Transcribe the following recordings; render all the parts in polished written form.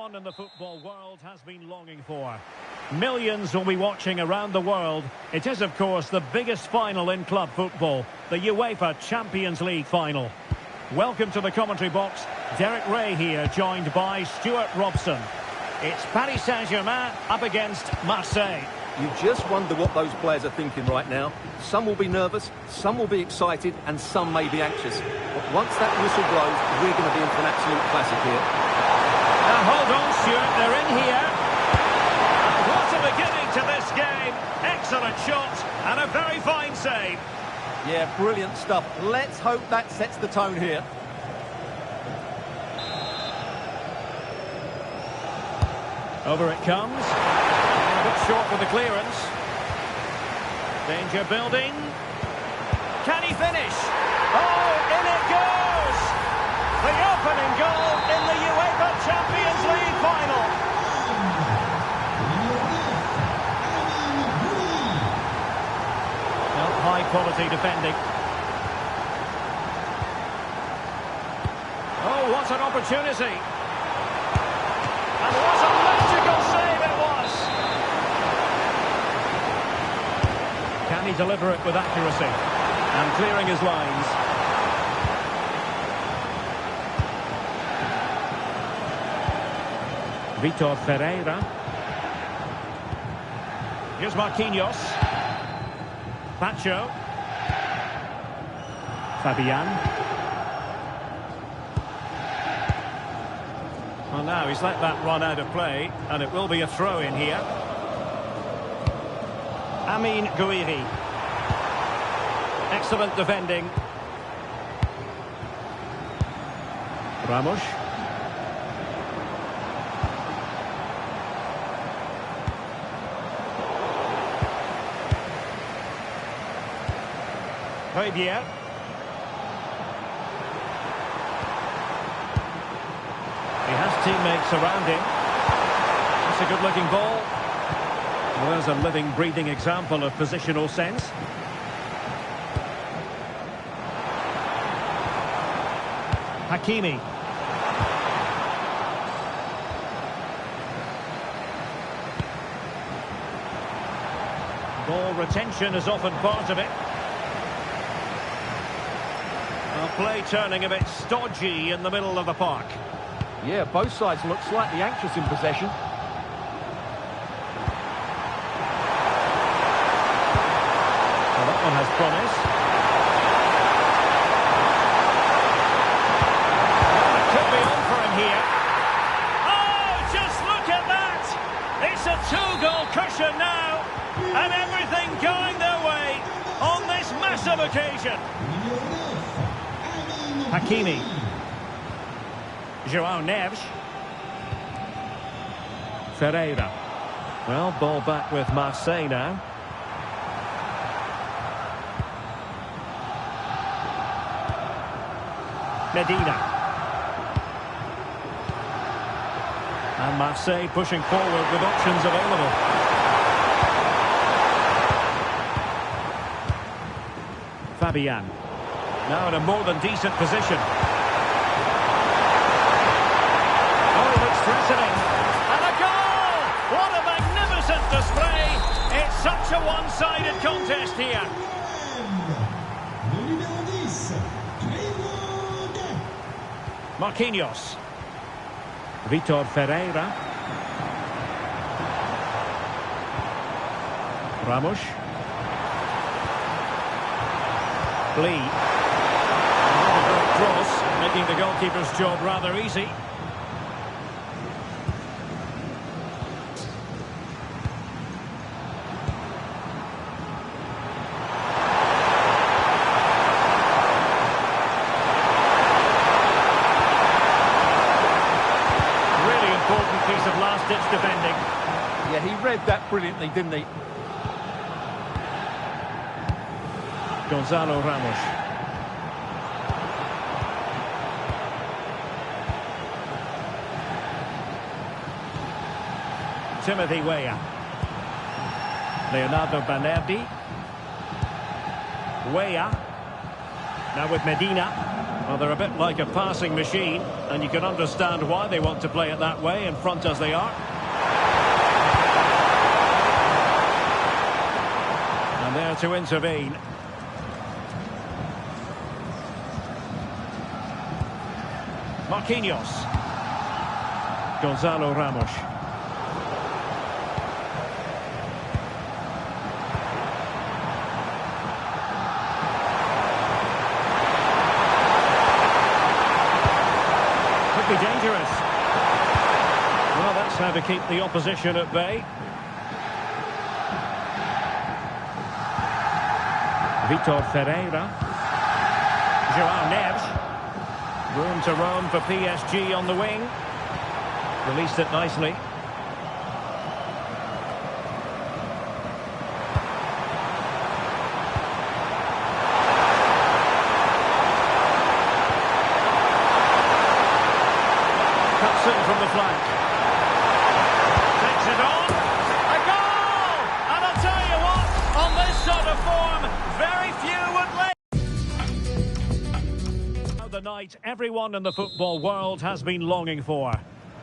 one in the football world has been longing for. Millions will be watching around the world. It is, of course, the biggest final in club football, the UEFA Champions League final. Welcome to the commentary box. Derek Ray here, joined by Stuart Robson. It's Paris Saint-Germain up against Marseille. You just wonder what those players are thinking right now. Some will be nervous, some will be excited, and some may be anxious. But once that whistle blows, we're going to be in for an absolute classic here. Now hold on, Stuart, they're in here. What a beginning to this game. Excellent shot and a very fine save. Yeah, brilliant stuff. Let's hope that sets the tone here. Over it comes. A bit short for the clearance. Danger building. Can he finish? Oh, in it goes! The opening goal in the UEFA Champions League final. Well, high quality defending. Oh, what an opportunity! And what a magical save it was! Can he deliver it with accuracy? And clearing his lines. Vitor Ferreira. Here's Marquinhos. Pacho. Fabian. Well, now he's let that run out of play, and it will be a throw in here. Amin Gouiri. Excellent defending. Ramos. Fabian. He has teammates around him. That's a good-looking ball. Well, there's a living, breathing example of positional sense. Hakimi. Ball retention is often part of it. Well, play turning a bit stodgy in the middle of the park. Yeah, both sides look slightly anxious in possession. Well, that one has promise. It could be on for him here. Oh, just look at that! It's a two-goal cushion now, and everything going their way on this massive occasion. Hakimi. João Neves. Ferreira. Well, ball back with Marseille now. Medina. And Marseille pushing forward with options available. Fabian. Now in a more than decent position. Threatening. And a goal! What a magnificent display! It's such a one-sided contest here. Marquinhos. Vitor Ferreira. Ramos. Lee. Another great cross, making the goalkeeper's job rather easy. Piece of last-ditch defending. Yeah, he read that brilliantly, didn't he? Gonzalo Ramos. Timothy Weah. Leonardo Banerdi. Weah. Now with Medina. Well, they're a bit like a passing machine, and you can understand why they want to play it that way, in front as they are. And there to intervene. Marquinhos. Gonzalo Ramos. Could be dangerous. Well, that's how to keep the opposition at bay. Vitor Ferreira. João Neves. Room to roam for PSG on the wing. Released it nicely. Cuts in from the flank. Takes it on. A goal! And I'll tell you what, on this sort of form, very few would lay. The night everyone in the football world has been longing for.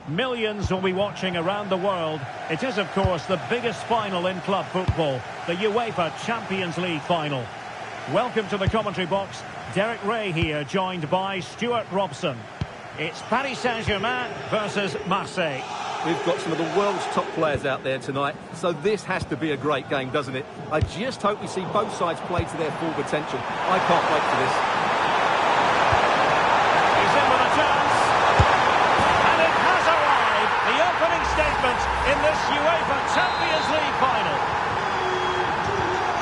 Millions will be watching around the world. It is, of course, the biggest final in club football, the UEFA Champions League final. Welcome to the commentary box. Derek Ray here, joined by Stuart Robson. It's Paris Saint-Germain versus Marseille. We've got some of the world's top players out there tonight, so this has to be a great game, doesn't it? I just hope we see both sides play to their full potential. I can't wait for this. He's in with a chance. And it has arrived, the opening statement in this UEFA Champions League final.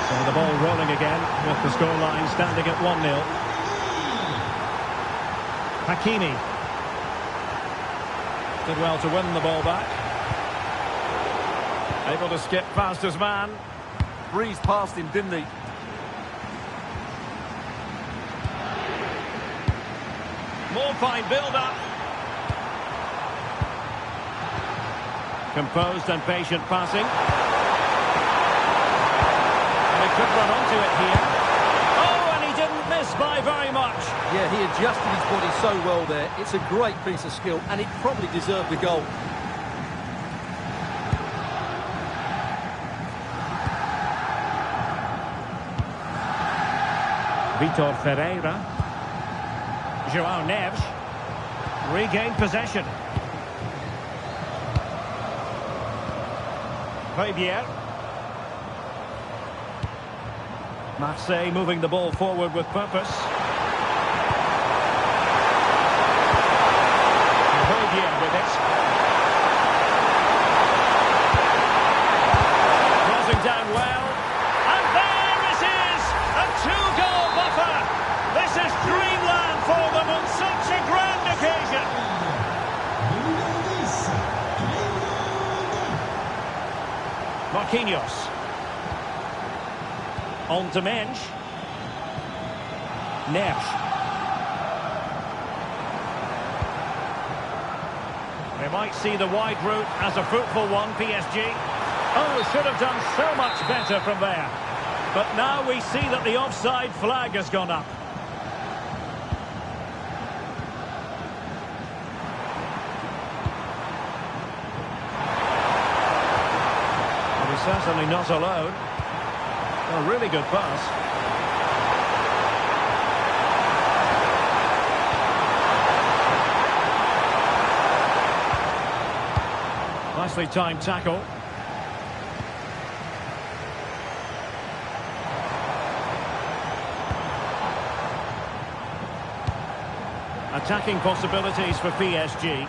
So the ball rolling again, with the scoreline standing at 1-0. Hakimi. Did well to win the ball back. Able to skip past his man. Breezed past him, didn't he? More fine build-up. Composed and patient passing. And he could run onto it here. Oh, and he didn't miss by very much. Yeah, he adjusted his body so well there. It's a great piece of skill, and it probably deserved the goal. Vitor Ferreira. João Neves. Regained possession. Fabier. Marseille moving the ball forward with purpose. Fabier with it. Closing down well. And there it is! A two-goal buffer! This is dreamland for them on such a grand occasion! Marquinhos. On to Mensch. Neves. They might see the wide route as a fruitful one, PSG. Oh, should have done so much better from there. But now we see that the offside flag has gone up. Well, he's certainly not alone. A really good pass. Nicely timed tackle. Attacking possibilities for PSG.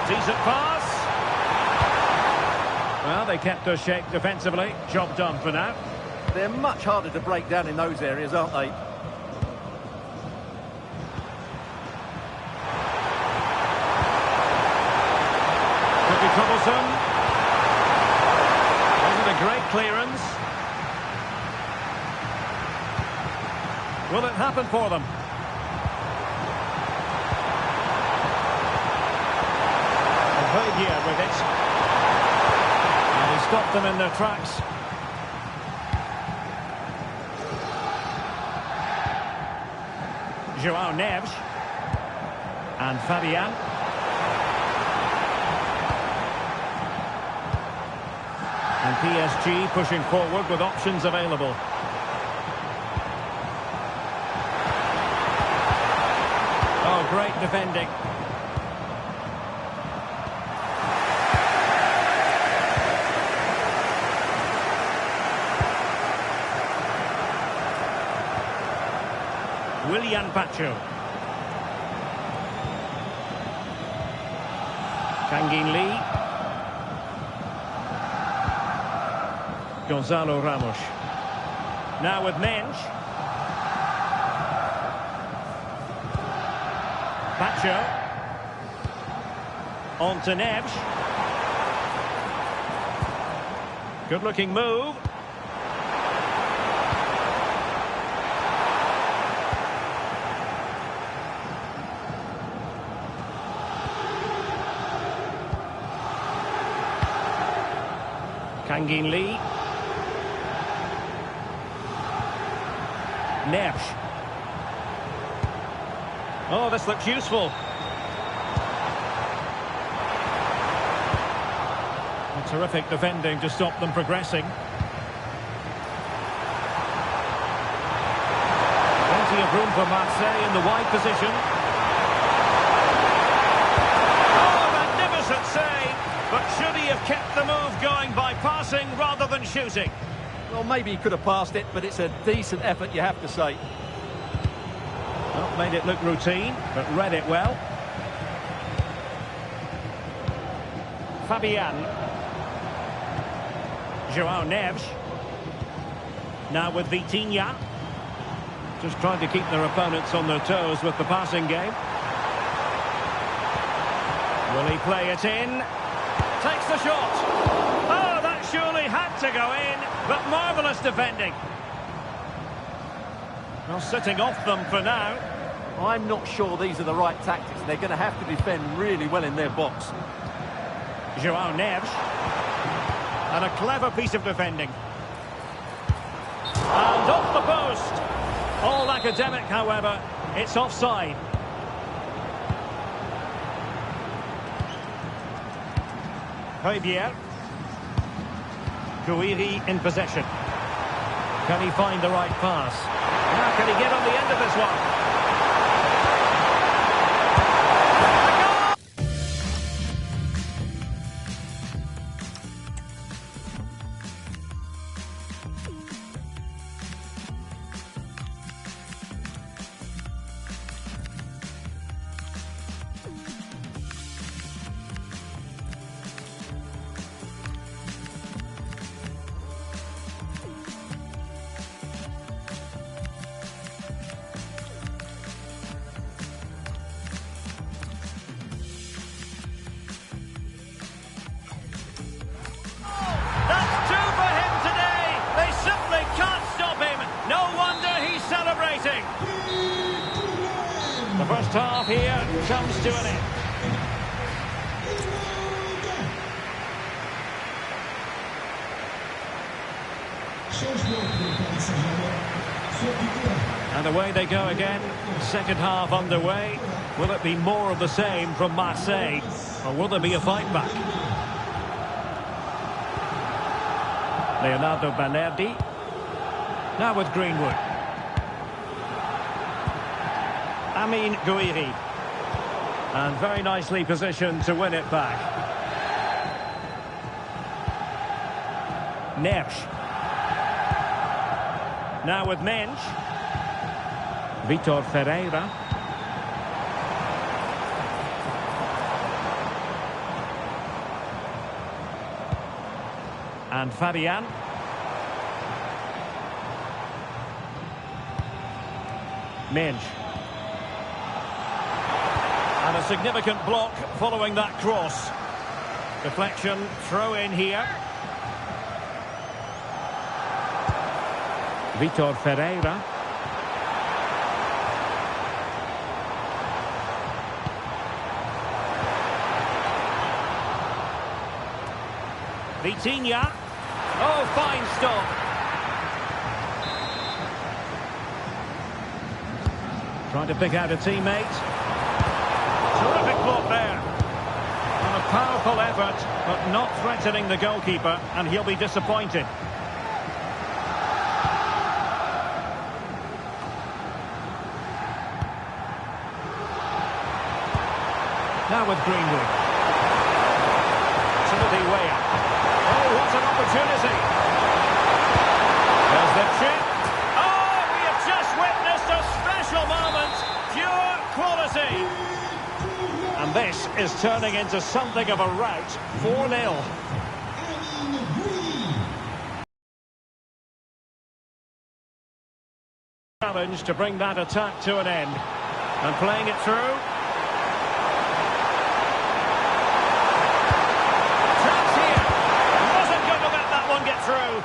Decent pass. Well, they kept us shape defensively. Job done for now. They're much harder to break down in those areas, aren't they? Could be troublesome. Wasn't a great clearance. Will it happen for them? Fabier with it. And he stopped them in their tracks. João Neves. And Fabian. And PSG pushing forward with options available. Oh, great defending. Willian Pacho. Kangin Lee. Gonzalo Ramos. Now with Mensch. Pacho. On to Neves. Good looking move. Kangin Lee. Neves. Oh, this looks useful. A terrific defending to stop them progressing. Plenty of room for Marseille in the wide position. Oh, magnificent save! But should he have kept the move going by passing rather than shooting? Well, maybe he could have passed it, but it's a decent effort, you have to say. Well, made it look routine, but read it well. Fabian. João Neves. Now with Vitinha. Just trying to keep their opponents on their toes with the passing game. Will he play it in? Takes the shot. Oh, that surely had to go in, but marvellous defending. Well, sitting off them for now. I'm not sure these are the right tactics. They're going to have to defend really well in their box. João Neves. And a clever piece of defending. And off the post. All academic, however. It's offside. Højbjerg. Guiri in possession. Can he find the right pass? Now can he get on the end of this one? The first half here comes to an end. And away they go again. Second half underway. Will it be more of the same from Marseille? Or will there be a fight back? Leonardo Balerdi. Now with Greenwood. Amin Guiri. And very nicely positioned to win it back. Neves. Now with Mensch. Vitor Ferreira. And Fabian. Mensch. And a significant block following that cross. Deflection, throw in here. Vitor Ferreira. Vitinha. Oh, fine stop. Trying to pick out a teammate. Terrific block there. And a powerful effort, but not threatening the goalkeeper, and he'll be disappointed. Now with Greenwood. Timothy Weah. Oh, what an opportunity. There's the chip. Oh, we have just witnessed a special moment. Pure quality. And this is turning into something of a rout. 4-0. Challenge to bring that attack to an end. And playing it through. Chance here. Wasn't going to let that one get through.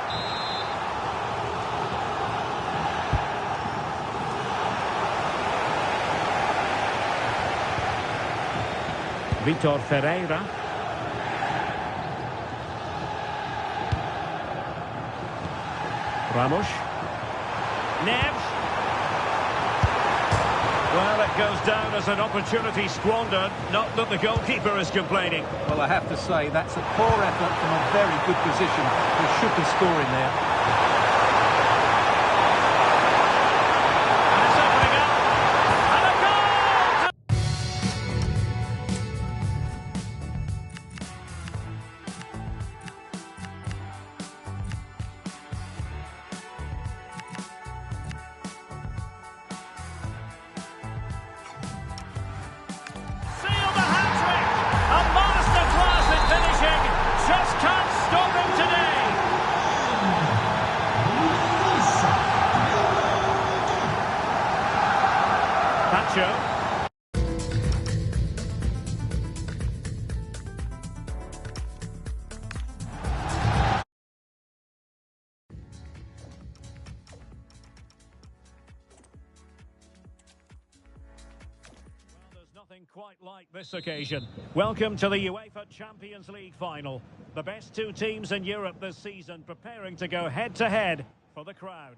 Vitor Ferreira. Ramos. Neves. Well, it goes down as an opportunity squandered. Not that the goalkeeper is complaining. Well, I have to say, that's a poor effort from a very good position. He should be scoring there. And it's opening up. And a goal! Seal the hat-trick! A masterclass in finishing! Just can't stop him today! Pacho. There's nothing quite like this occasion. Welcome to the UEFA Champions League final. The best two teams in Europe this season preparing to go head-to-head for the crown.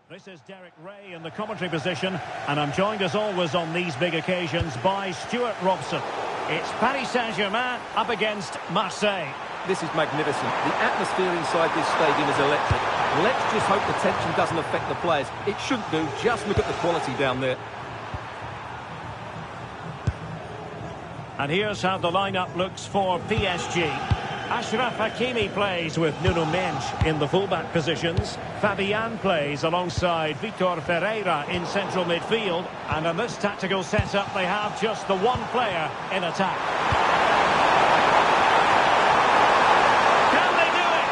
This is Derek Ray in the commentary position, and I'm joined as always on these big occasions by Stuart Robson. It's Paris Saint-Germain up against Marseille. This is magnificent. The atmosphere inside this stadium is electric. Let's just hope the tension doesn't affect the players. It shouldn't do. Just look at the quality down there. And here's how the lineup looks for PSG. Achraf Hakimi plays with Nuno Mendes in the fullback positions. Fabian plays alongside Vitor Ferreira in central midfield. And in this tactical setup, they have just the one player in attack. Can they do it?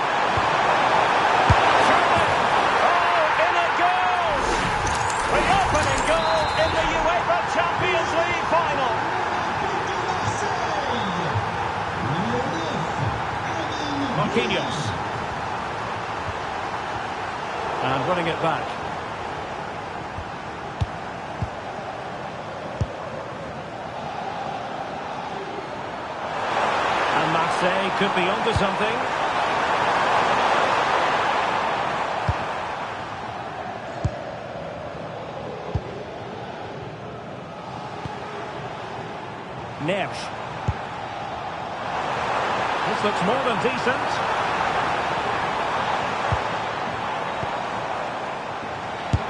Oh, in it goes! The opening goal in the UEFA Champions League final. Marquinhos. And running it back. And Marseille could be onto something. Neves. This looks more than decent.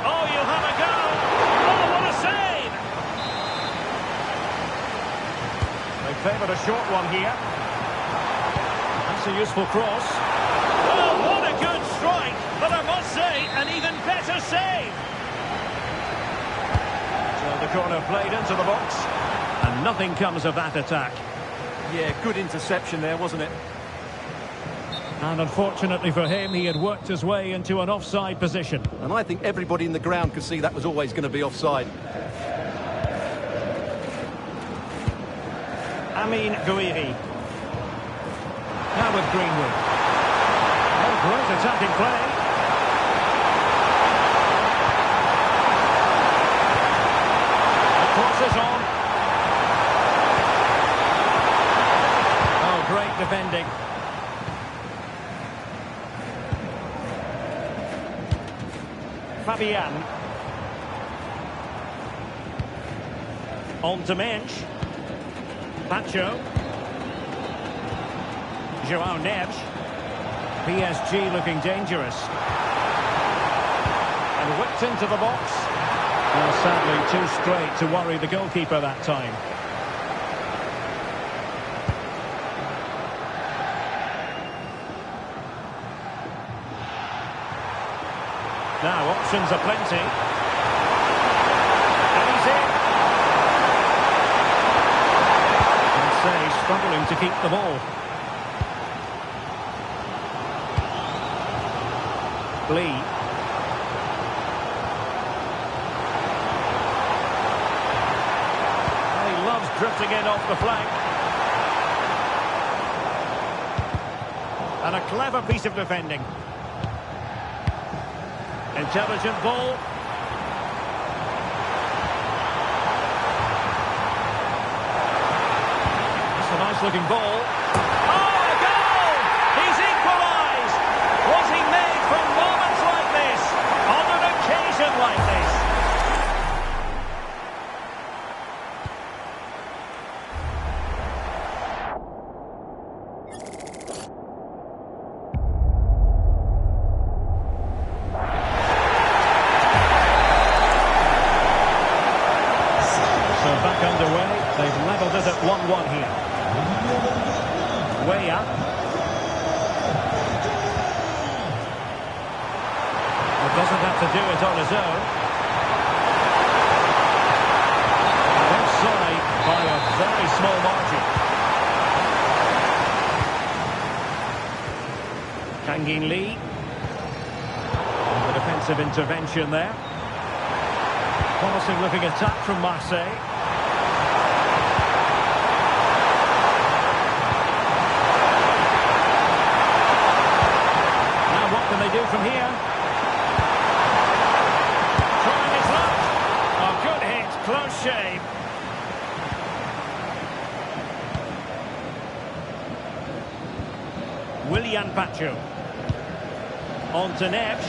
Oh, you'll have a go. Oh, what a save! They favour a short one here. That's a useful cross. Oh, what a good strike! But I must say, an even better save. So the corner played into the box. And nothing comes of that attack. Yeah, good interception there, wasn't it? And unfortunately for him, he had worked his way into an offside position. And I think everybody in the ground could see that was always going to be offside. Amin Gouiri. Now with Greenwood. Oh, great attacking play. The cross is on. Oh, great defending. Fabian. On to Mensch. Pacho. João Neves. PSG looking dangerous. And whipped into the box. Well, sadly, too straight to worry the goalkeeper that time. Now, options are plenty. And he's in. Marseille struggling to keep the ball. Lee. He loves drifting in off the flank. And a clever piece of defending. Intelligent ball. That's a nice looking ball. Oh, a goal! He's equalised! Was he made for moments like this? On an occasion like this? Back underway, they've levelled it at 1-1 here. Way up. He doesn't have to do it on his own. Offside by a very small margin. Kangin Lee. The defensive intervention there. Promising looking attack from Marseille. What can they do from here? Trying his luck. Oh, good hit, close shave. Willian Pacho. On to Neves.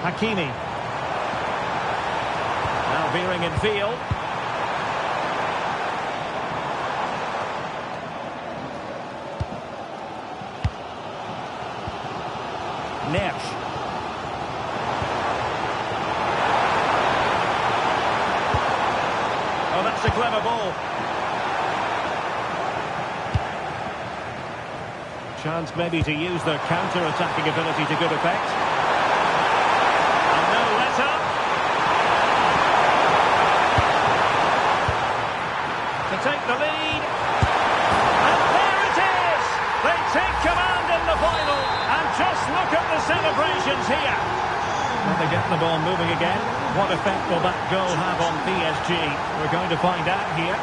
Hakimi. Now veering in field. Neves. Oh, that's a clever ball. Chance maybe to use their counter-attacking ability to good effect. And no let-up. To take the lead. And there it is! They take command in the final. And just look at the celebrations here. Well, they get the ball moving again. What effect will that goal have on PSG? We're going to find out here.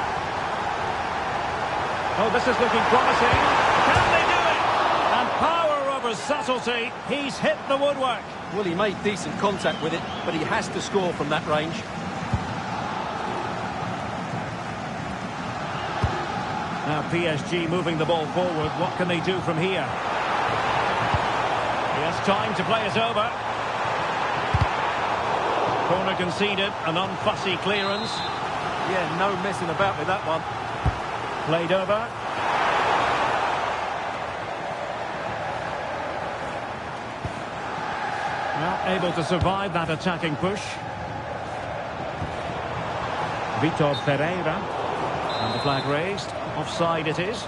Oh, this is looking promising. Can they do it? And power over subtlety. He's hit the woodwork. Well, he made decent contact with it, but he has to score from that range. Now PSG moving the ball forward. What can they do from here? He has time to play it over. Corner conceded, an unfussy clearance. Yeah, no messing about with that one. Played over. Well, able to survive that attacking push. Vitor Pereira. And the flag raised. Offside it is.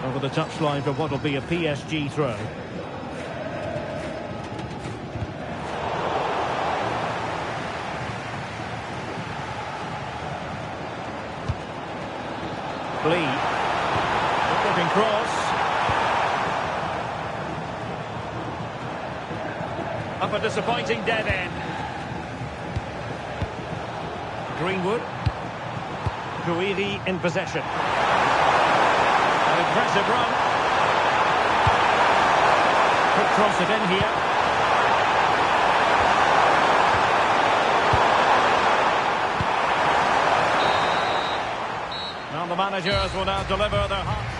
Over the touchline for what will be a PSG throw. Lee. Looking cross. Up a disappointing dead end. Greenwood. Guidi in possession. An impressive run. Could cross it in here. managers will now deliver their heart.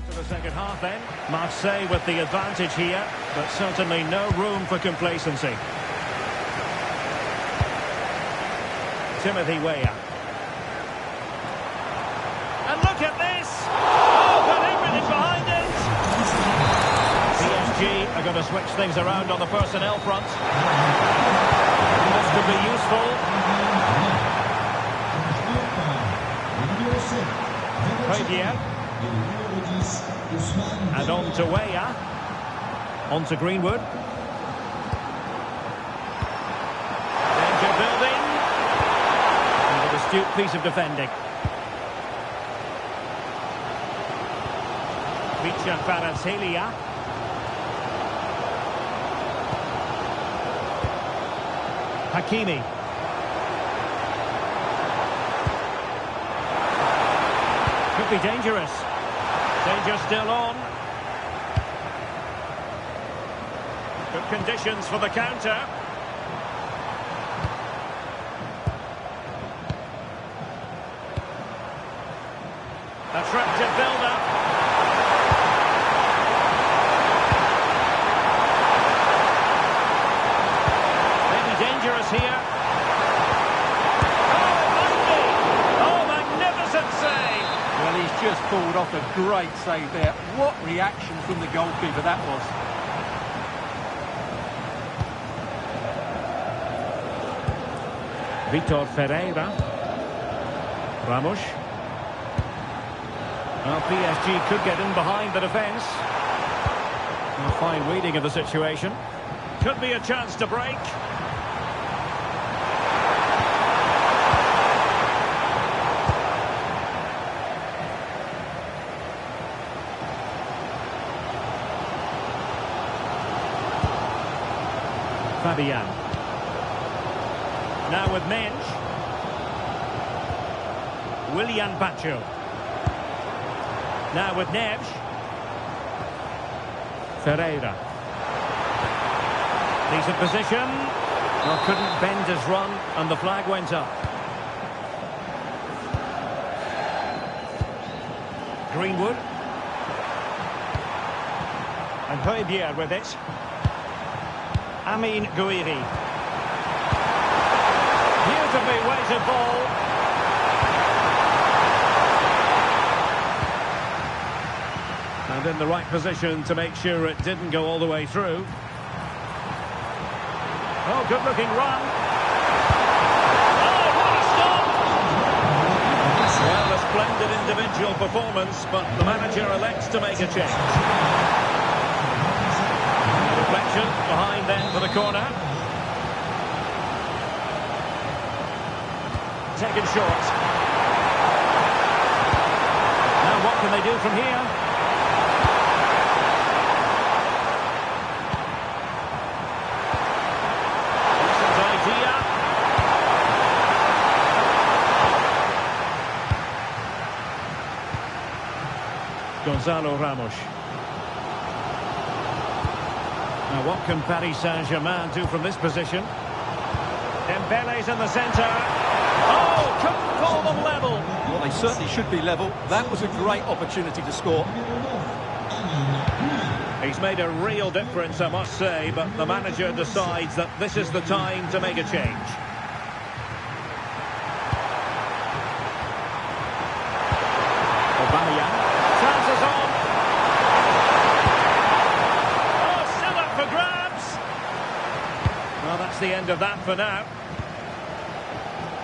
The second half then. Marseille with the advantage here, but certainly no room for complacency. Timothy Weah. And look at this! Oh, got everything behind it! PSG are going to switch things around on the personnel front. This could be useful. Javier. And on to Weah. On to Greenwood. Danger building. And an astute piece of defending. Flfagames. Hakimi. Could be dangerous. Danger still on. Good conditions for the counter. Attractive build-up. Maybe dangerous here. Oh, magnificent save! Well, he's just pulled off a great save there. What reaction from the goalkeeper that was. Vitor Ferreira. Ramos. Well, PSG could get in behind the defence. A fine reading of the situation. Could be a chance to break. Fabian. Now with Mensch. Willian Pacho. Now with Neves. Ferreira. Decent position. Well, couldn't bend his run and the flag went up. Greenwood. And Javier with it. Amin Gouiri. Beautifully weighted ball. And in the right position to make sure it didn't go all the way through. Oh, good looking run. Oh, what a stop! Well, a splendid individual performance, but the manager elects to make a change. Deflection behind then for the corner. Taken short. Now what can they do from here? Decent idea. Gonzalo Ramos. Now what can Paris Saint-Germain do from this position? Dembele's in the centre. Oh, couldn't call them level. Well, they certainly should be level. That was a great opportunity to score. He's made a real difference, I must say, but the manager decides that this is the time to make a change. Aubameyang. Chances on. Oh, still up for grabs. Well, that's the end of that for now.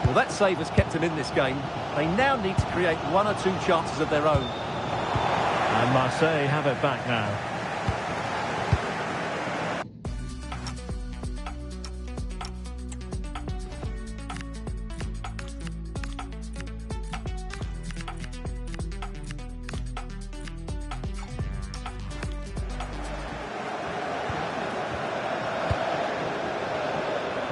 Well, that save has kept them in this game. They now need to create one or two chances of their own. And Marseille have it back now.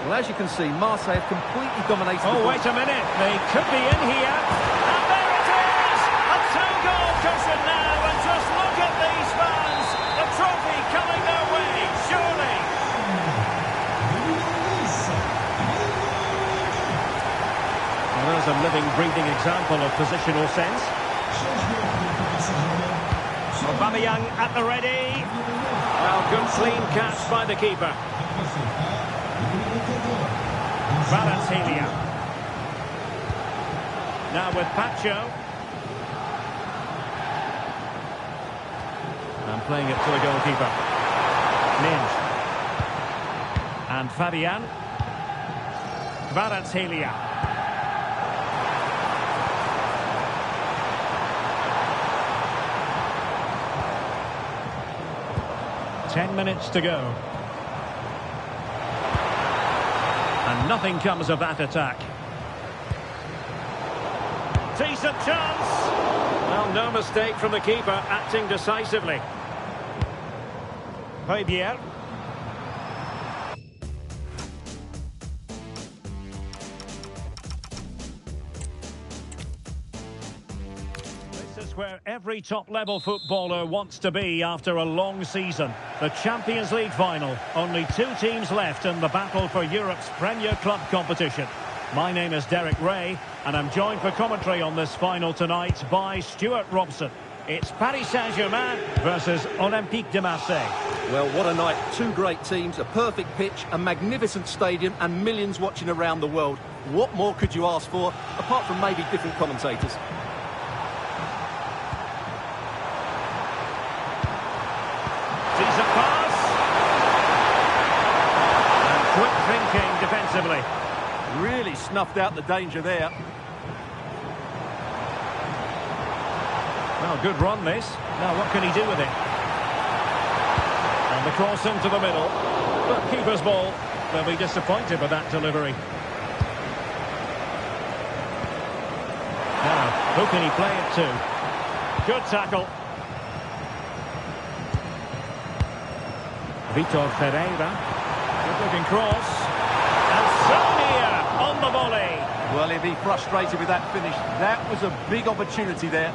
Well, as you can see, Marseille have completely dominated the ball. Oh, wait a minute. They could be in here. And there it is! A two-goal cushion now. And just look at these fans. The trophy coming their way, surely. Well, there's a living, breathing example of positional sense. Aubameyang at the ready. Well, good clean catch by the keeper. Kvaratskhelia. Now with Pacho. And playing it to the goalkeeper. Ninj. And Fabian. Kvaratskhelia. Ten minutes to go. And nothing comes of that attack. Decent chance. Well, no mistake from the keeper, acting decisively. Højbjerg. This is where every top-level footballer wants to be after a long season. The Champions League final. Only two teams left in the battle for Europe's Premier Club competition. My name is Derek Ray, and I'm joined for commentary on this final tonight by Stuart Robson. It's Paris Saint-Germain versus Olympique de Marseille. Well, what a night. Two great teams, a perfect pitch, a magnificent stadium, and millions watching around the world. What more could you ask for, apart from maybe different commentators? Decent pass. And quick thinking defensively. Really snuffed out the danger there. Well, good run this. Now what can he do with it? And the cross into the middle. But keeper's ball. They'll be disappointed with that delivery. Now, who can he play it to? Good tackle. Vitor Ferreira. Good looking cross. And so near on the volley. Well, he'll be frustrated with that finish. That was a big opportunity there.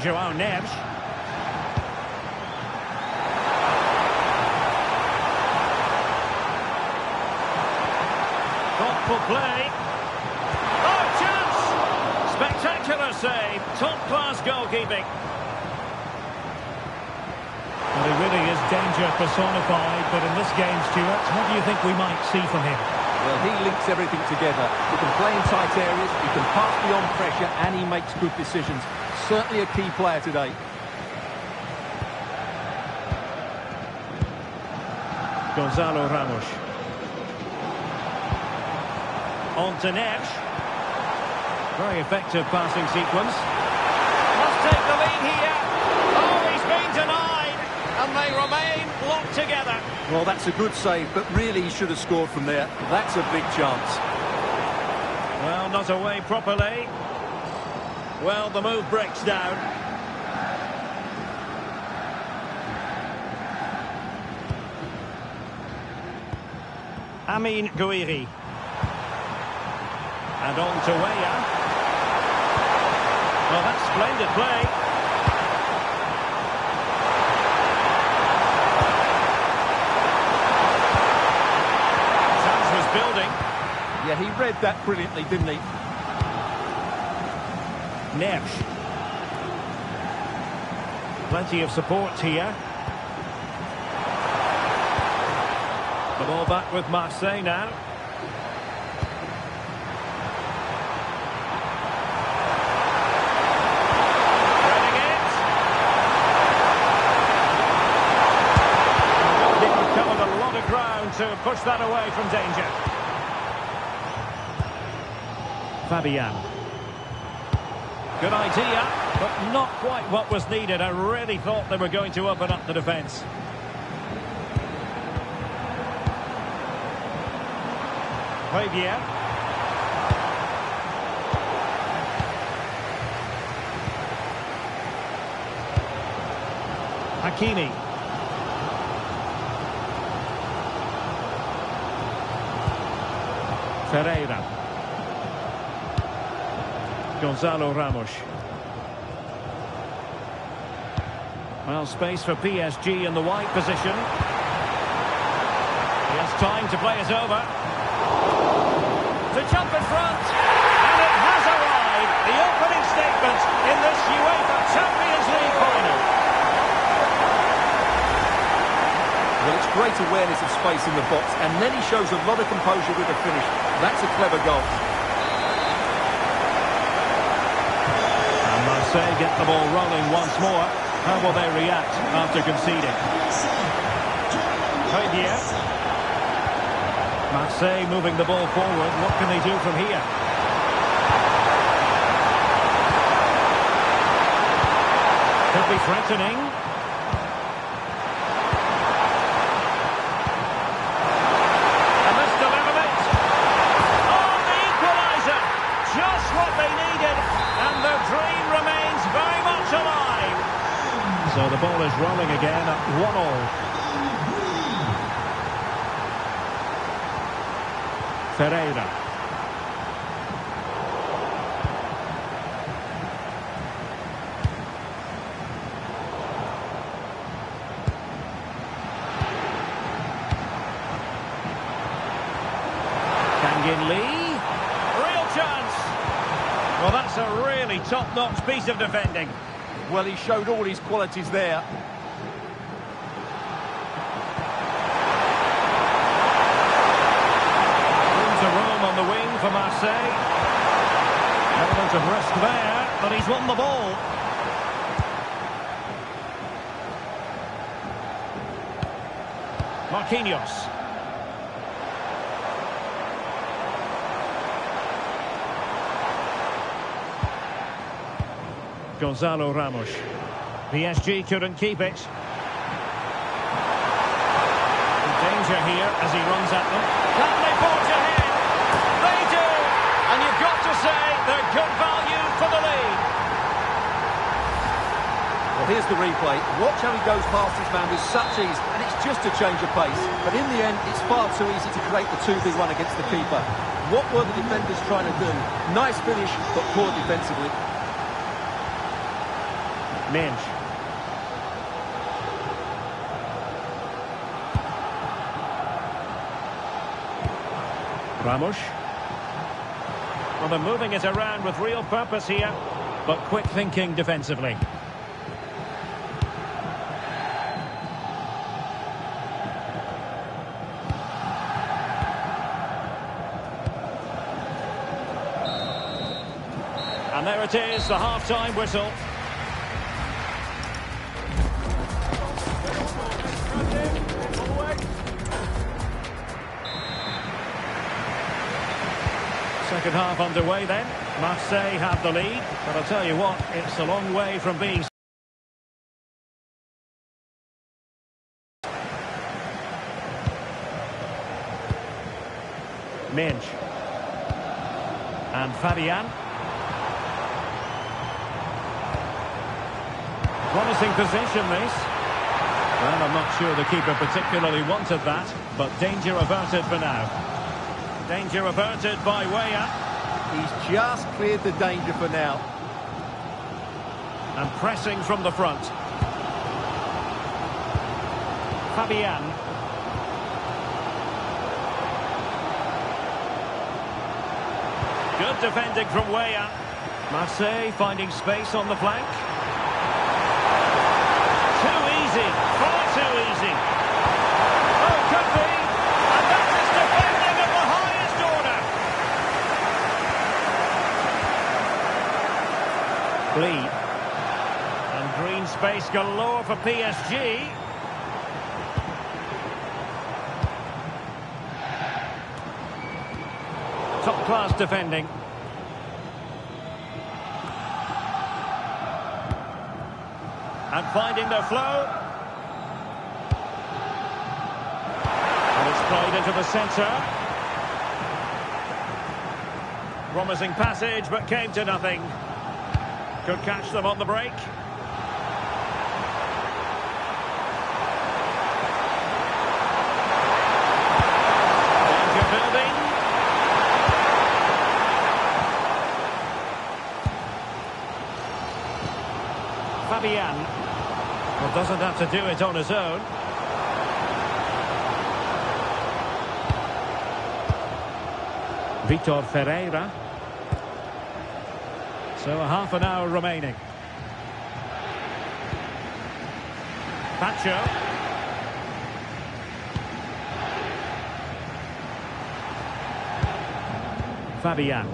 João Neves. Thoughtful play. Oh, chance! Spectacular save. Top-class goalkeeping. Well, he really is danger personified, but in this game, Stuart, what do you think we might see from him? Well, he links everything together. He can play in tight areas, he can pass beyond pressure, and he makes good decisions. Certainly a key player today. Gonzalo Ramos. On to Neves. Very effective passing sequence. Must take the lead here. Oh, he's been denied. And they remain locked together. Well, that's a good save, but really he should have scored from there. That's a big chance. Well, not away properly. Well, the move breaks down. Amin Gouiri. And on to Weah. Well, that's splendid play. Chance was building. Yeah, he read that brilliantly, didn't he? Neves. Plenty of support here. The ball back with Marseille now. Threading it. The goalkeeper covered a lot of ground to push that away from danger. Fabian. Good idea, but not quite what was needed. I really thought they were going to open up the defence. Fabian. Hakimi. Ferreira. Gonzalo Ramos. Well, space for PSG in the wide position. He has time to play it over. To jump in front. And it has arrived. The opening statement in this UEFA Champions League final. Well, it's great awareness of space in the box, and then he shows a lot of composure with the finish. That's a clever goal. And Marseille get the ball rolling once more. How will they react after conceding? Fabian. Marseille moving the ball forward. What can they do from here? Could be threatening. And this delivers it. Oh, the equaliser. Just what they needed. And their dream remains very much alive. So the ball is rolling again at 1-1. Ferreira. Kangin Lee. Real chance. Well, that's a really top-notch piece of defending. Well, he showed all his qualities there. On the wing for Marseille. Element of risk there, but he's won the ball. Marquinhos. Gonzalo Ramos. PSG couldn't keep it. Danger here as he runs at them. Can they forge ahead? They do! And you've got to say they're good value for the lead. Well, here's the replay. Watch how he goes past his man with such ease, and it's just a change of pace. But in the end, it's far too easy to create the 2v1 against the keeper. What were the defenders trying to do? Nice finish, but poor defensively. Mensch. Ramos. Well, they're moving it around with real purpose here, but quick thinking defensively. And there it is, the half-time whistle. Second half underway then. Marseille have the lead, but I'll tell you what, it's a long way from being... Mensch. And Fabian. Promising position, this. Well, I'm not sure the keeper particularly wanted that, but danger averted for now. Danger averted by Weah. He's just cleared the danger for now. And pressing from the front. Fabian. Good defending from Weah. Marseille finding space on the flank. Too easy. Far too easy. Oh, could be. And that is defending at the highest order. Lee. And green space galore for PSG. Top-class defending. And finding their flow. And it's played into the centre. Promising passage, but came to nothing. Could catch them on the break. Danger building. Fabian. Well, doesn't have to do it on his own. Vitor Ferreira. So a half an hour remaining. Pacho. Fabian.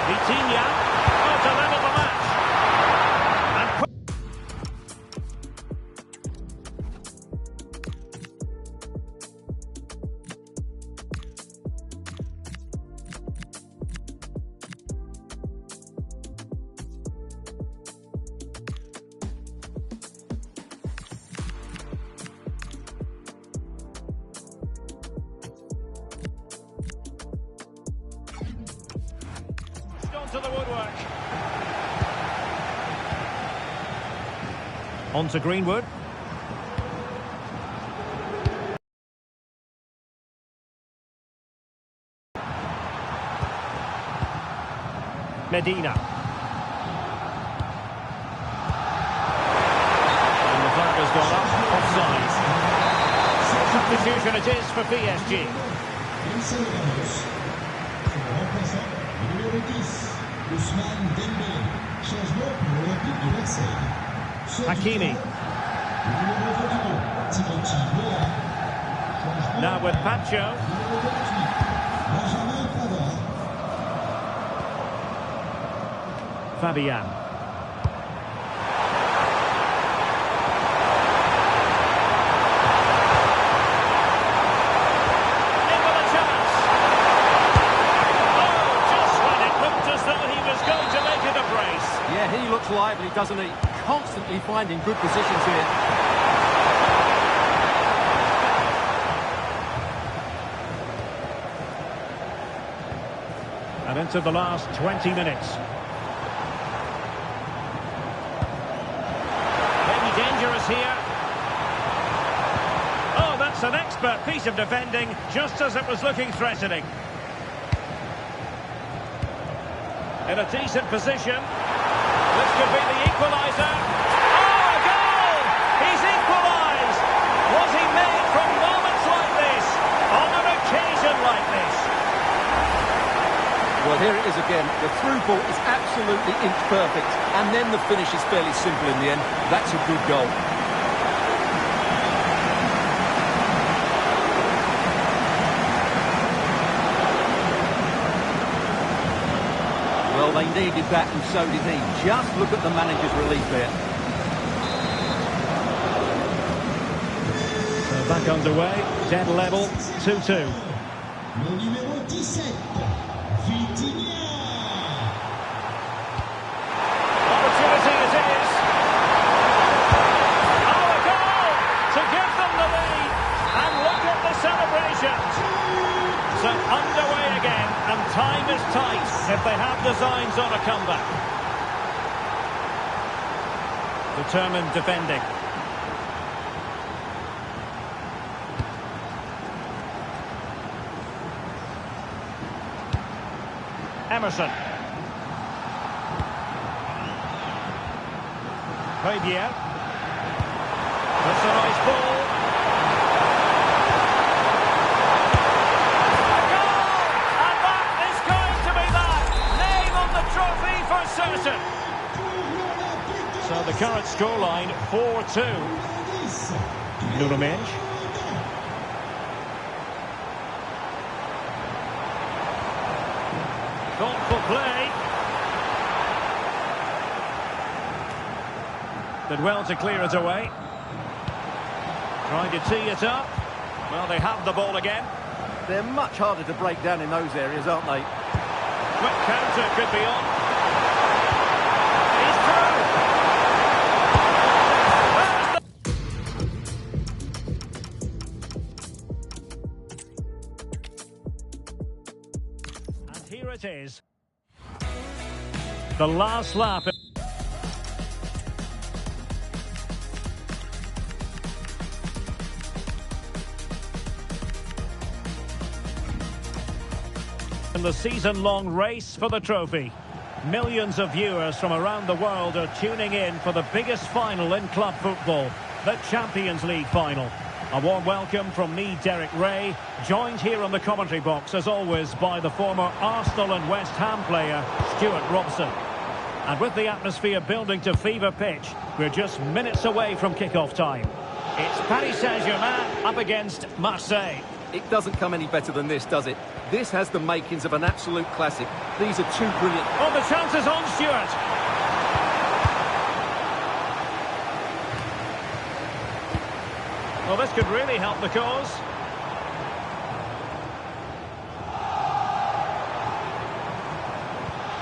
Vitinha. Oh, to level the match. And to the woodwork. On to Greenwood. Medina. And the flag has gone up. Offside. Substitution it is for PSG. Hakimi. Now with Pacho. Fabian. Yeah, he looks lively, doesn't he? Constantly finding good positions here. And into the last 20 minutes. Maybe dangerous here. Oh, that's an expert piece of defending, just as it was looking threatening. In a decent position. This could be the equaliser. Oh, a goal! He's equalised! Was he made from moments like this? On an occasion like this? Well, here it is again. The through ball is absolutely inch perfect. And then the finish is fairly simple in the end. That's a good goal. Well, they needed that, and so did he. Just look at the manager's relief there. So back underway, dead level, 2-2. Opportunity it is. Oh, a goal to give them the lead. And look at the celebrations. So underway again, and time is tight if they have designs on a comeback. Determined defending. Emerson. Højbjerg. That's a nice ball. So the current scoreline 4-2. Nuno Mendes. Thoughtful play. Did well to clear it away. Trying to tee it up. Well, they have the ball again. They're much harder to break down in those areas, aren't they? Quick counter could be on. He's through. is. The last lap. In the season-long race for the trophy. Millions of viewers from around the world are tuning in for the biggest final in club football, the Champions League final. A warm welcome from me, Derek Ray, joined here on the commentary box, as always, by the former Arsenal and West Ham player, Stuart Robson. And with the atmosphere building to fever pitch, we're just minutes away from kick-off time. It's Paris Saint-Germain up against Marseille. It doesn't come any better than this, does it? This has the makings of an absolute classic. These are two brilliant... Oh, the chance is on, Stuart. Well, this could really help the cause.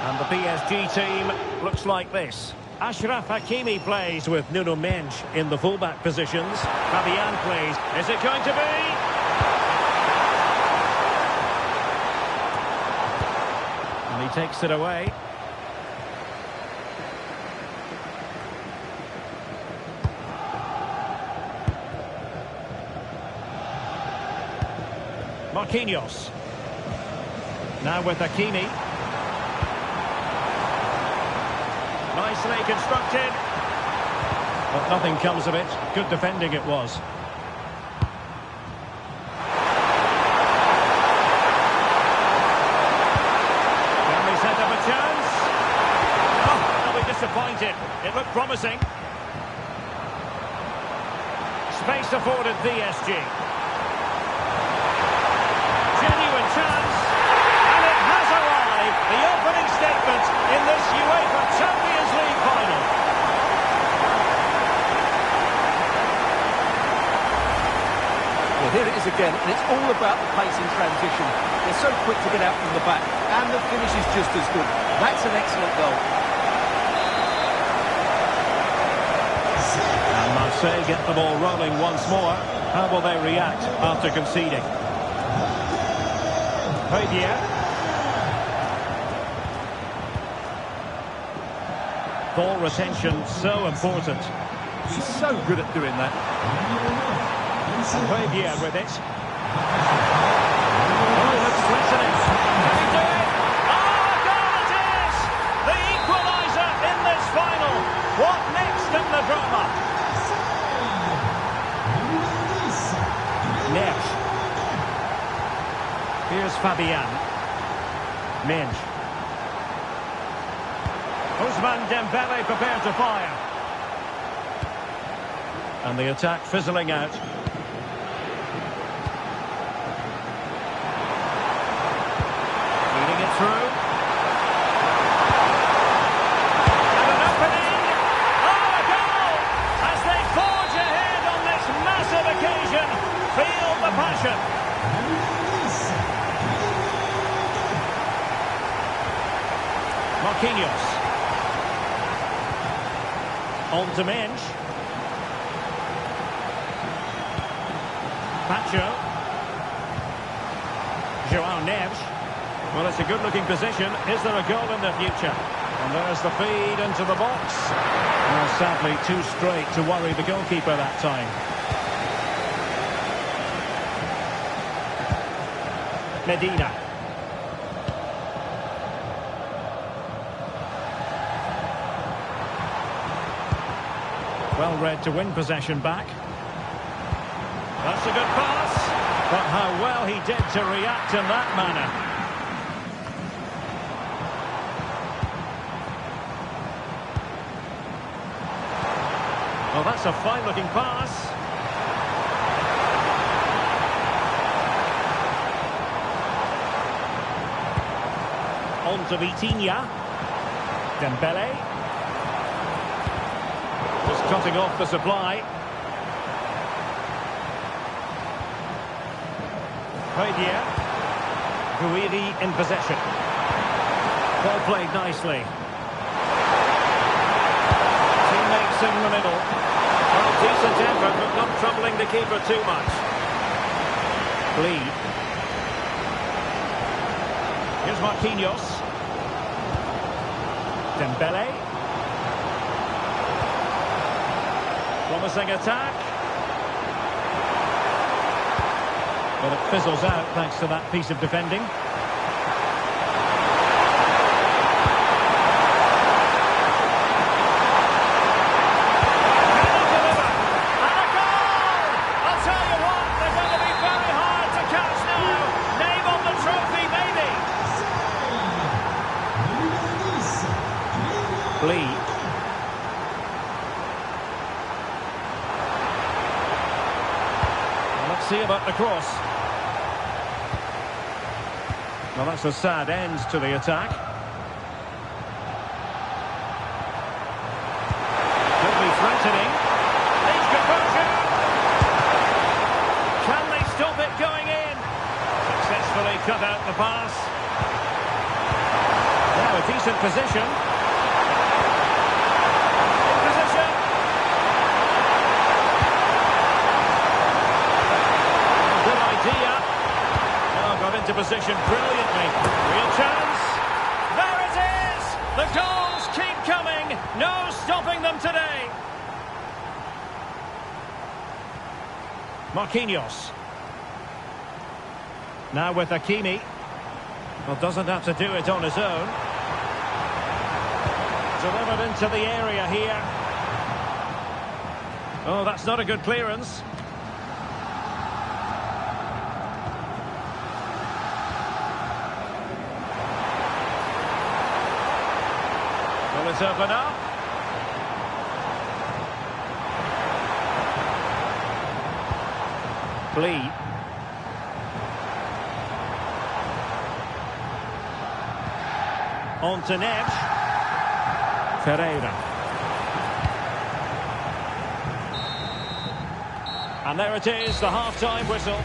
And the PSG team looks like this. Achraf Hakimi plays with Nuno Mendes in the fullback positions. Fabian plays. Is it going to be? And he takes it away. Marquinhos. Now with Hakimi. Nicely constructed. But nothing comes of it. Good defending it was. Can they set up a chance? Oh, they'll be disappointed. It looked promising. Space afforded PSG. Chance, and it has arrived, the opening statement in this UEFA Champions League final. Well, here it is again, and it's all about the pace in transition. They're so quick to get out from the back, and the finish is just as good. That's an excellent goal. And Marseille get the ball rolling once more. How will they react after conceding? Fabian. Ball retention so important. He's so good at doing that. And Fabian with it. Oh, looks threatening. Can he do it? Oh, a goal it is! The equaliser in this final. What next in the drama? Neves. Here's Fabian. Mendes. Ousmane Dembele prepared to fire. And the attack fizzling out. Feeding it through. And an opening. Oh, a goal! As they forge ahead on this massive occasion. Feel the passion. Marquinhos. On to Mendes. Pacho. João Neves. Well, it's a good-looking position. Is there a goal in the future? And there's the feed into the box. Well, sadly, too straight to worry the goalkeeper that time. Medina. Well read to win possession back. That's a good pass. But how well he did to react in that manner. Well, that's a fine-looking pass. On to Vitinha. Dembele. Just cutting off the supply. Fabian. Guidi in possession. Ball played nicely. Teammates in the middle. Well, decent effort, but not troubling the keeper too much. Bleed. Here's Marquinhos. Dembele. Promising attack. But it fizzles out thanks to that piece of defending. Let's see about the cross. Well, that's a sad end to the attack. Could be threatening. Needs composure. Can they stop it going in? Successfully cut out the pass. Now a decent position. Into position brilliantly. Real chance. There it is! The goals keep coming. No stopping them today. Marquinhos. Now with Hakimi. Well, doesn't have to do it on his own. Delivered into the area here. Oh, that's not a good clearance. It's open up. Flea. On to Neves. Ferreira. And there it is, the half-time whistle.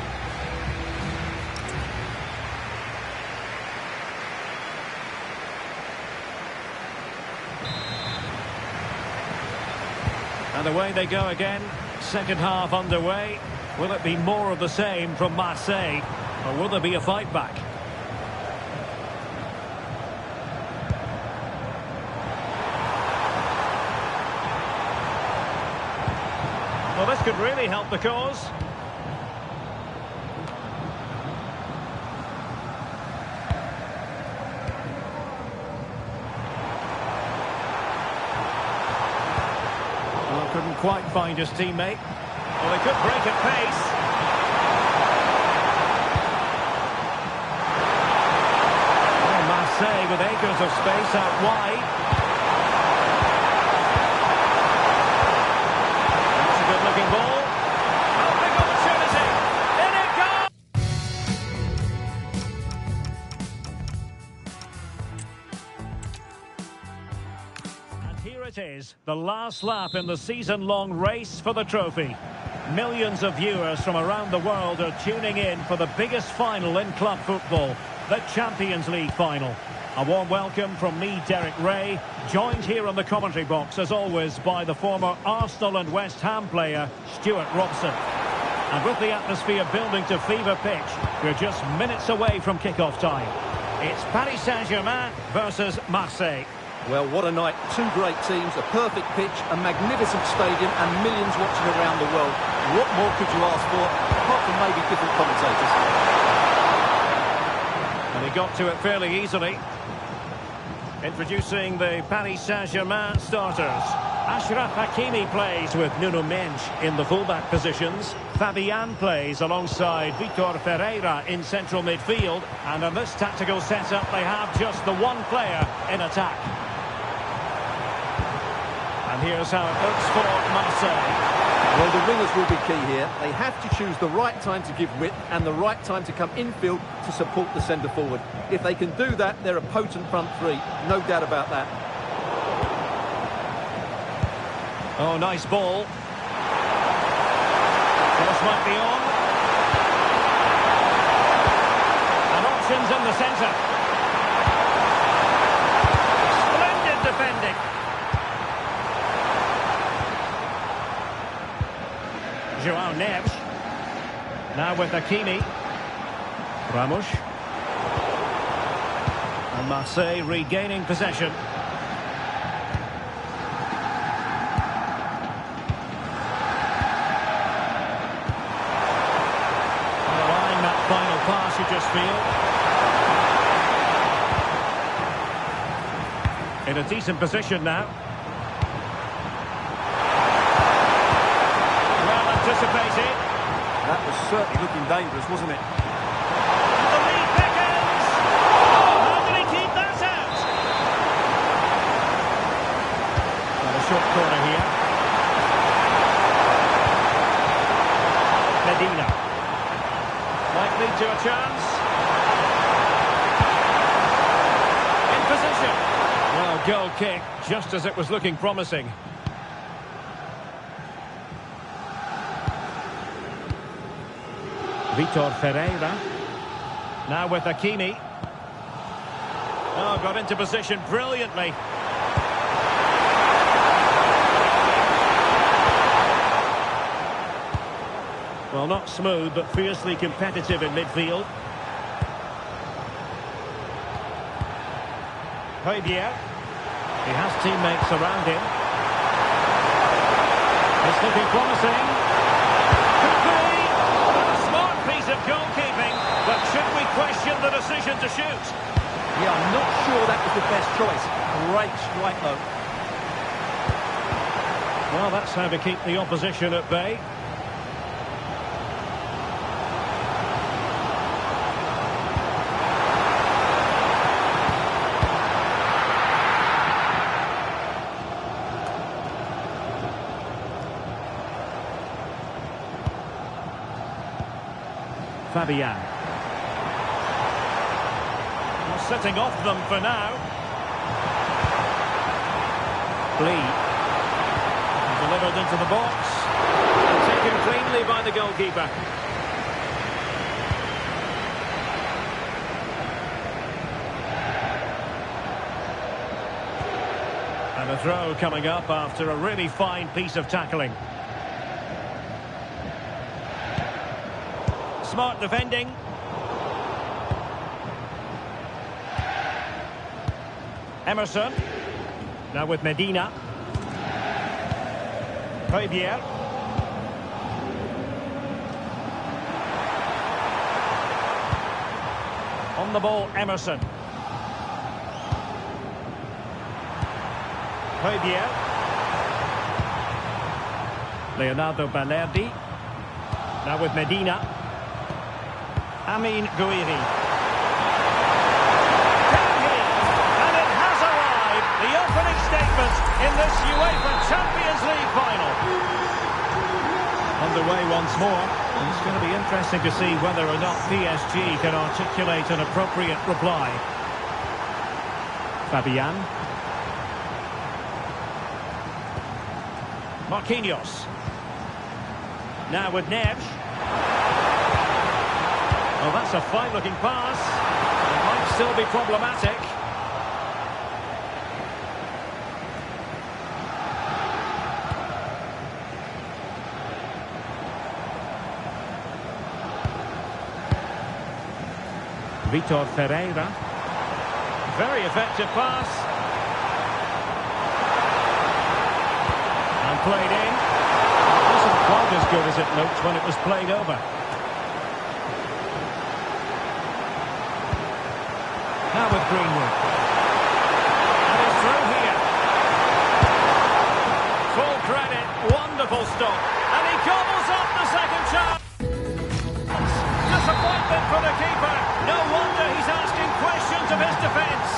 And away they go again. Second half underway. Will it be more of the same from Marseille? Or will there be a fight back? Well, this could really help the cause. Couldn't quite find his teammate. Well, they could break at pace. Oh, Marseille with acres of space out wide. That's a good-looking ball. Oh, big opportunity. In it goes! Here it is, the last lap in the season-long race for the trophy. Millions of viewers from around the world are tuning in for the biggest final in club football, the Champions League final. A warm welcome from me, Derek Ray, joined here in the commentary box, as always, by the former Arsenal and West Ham player, Stuart Robson. And with the atmosphere building to fever pitch, we're just minutes away from kick-off time. It's Paris Saint-Germain versus Marseille. Well, what a night. Two great teams, a perfect pitch, a magnificent stadium, and millions watching around the world. What more could you ask for, apart from maybe different commentators? And he got to it fairly easily. Introducing the Paris Saint-Germain starters. Achraf Hakimi plays with Nuno Mendes in the fullback positions. Fabian plays alongside Vitor Ferreira in central midfield. And in this tactical setup, they have just the one player in attack. And here's how it looks for Marseille. Well, the wingers will be key here. They have to choose the right time to give width and the right time to come infield to support the centre-forward. If they can do that, they're a potent front three. No doubt about that. Oh, nice ball. Cross might be on. And options in the centre. Splendid defending. João Neves. Now with Hakimi. Ramos. And Marseille regaining possession. this field. In a decent position now. Well anticipated. That was certainly looking dangerous, wasn't it? The lead beckons. Oh, how did he keep that out? And a short corner here. Medina. Might lead to a chance. In position. Well, goal kick, just as it was looking promising. Vitor Ferreira. Now with Hakimi. Oh, got into position brilliantly. Well, not smooth, but fiercely competitive in midfield. Højbjerg. He has teammates around him. It's looking promising. Could be. A smart piece of goalkeeping, but should we question the decision to shoot? Yeah, I'm not sure that was the best choice. Great strike, though. Well, that's how to keep the opposition at bay. Fabian. Well, setting off them for now. Lee. Delivered into the box. And taken cleanly by the goalkeeper. And a throw coming up after a really fine piece of tackling. Smart defending. Emerson. Now with Medina. Højbjerg. On the ball, Emerson. Højbjerg. Leonardo Balerdi. Now with Medina. Amin Gouiri. And it has arrived, the opening statement in this UEFA Champions League final. Underway once more, and it's going to be interesting to see whether or not PSG can articulate an appropriate reply. Fabian. Marquinhos. Now with Neves. Well, that's a fine-looking pass. It might still be problematic. Vitor Ferreira. Very effective pass. And played in. It wasn't quite as good as it looked when it was played over. Now with Greenwood. And he's through here. Full credit, wonderful stop. And he gobbles up the second chance. Disappointment for the keeper. No wonder he's asking questions of his defence.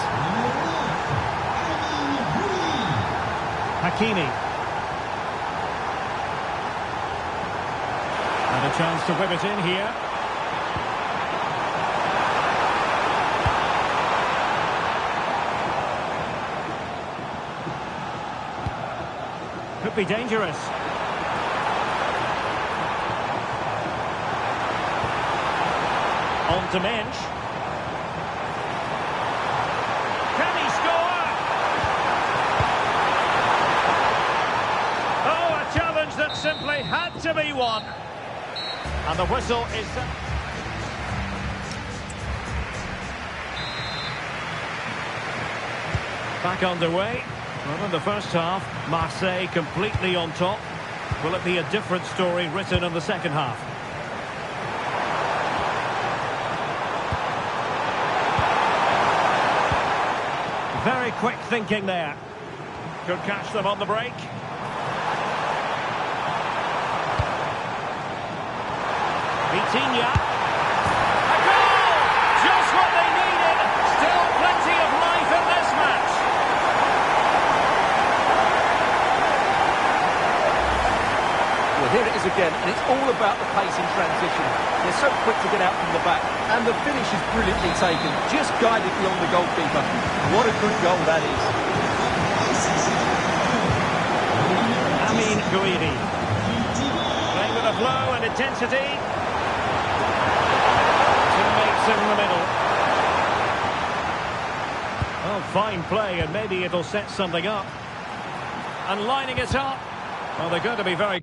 Hakimi. And a chance to whip it in here. Could be dangerous. On to Mensch. Can he score? Oh, a challenge that simply had to be won. And the whistle is set. Back underway. Well, in the first half, Marseille completely on top. Will it be a different story written in the second half? Very quick thinking there. Could catch them on the break. Vitinha. A goal! Just what they needed. Still plenty of life in this match. Well, here it is again, and it's all about the pace in transition. They're so quick to get out from the back, and the finish is brilliantly taken. Just guided beyond the goalkeeper. What a good goal that is. Guidi. Playing with a flow and intensity. Teammates in the middle. Oh, fine play, and maybe it'll set something up. And lining it up. Well, they're going to be very...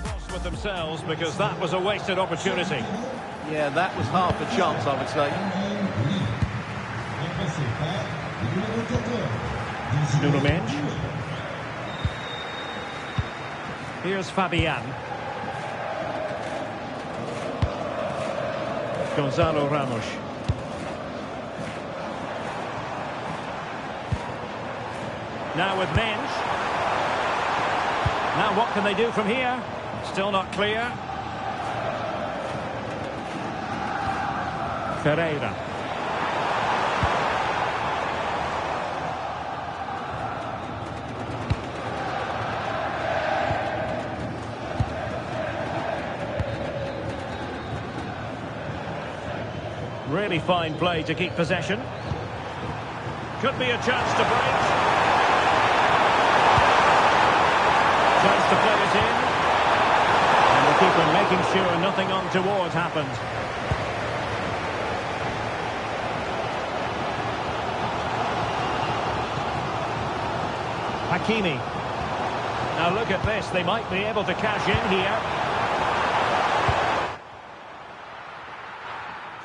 cross with themselves, because that was a wasted opportunity. Yeah, that was half a chance, I would say. Nuno Mendes. Here's Fabian. Gonzalo Ramos. Now with Mendes. Now what can they do from here? Still not clear. Ferreira. Really fine play to keep possession. Could be a chance to break. Chance to play it in. And the keeper making sure nothing untoward happened. Hakimi. Now look at this, they might be able to cash in here.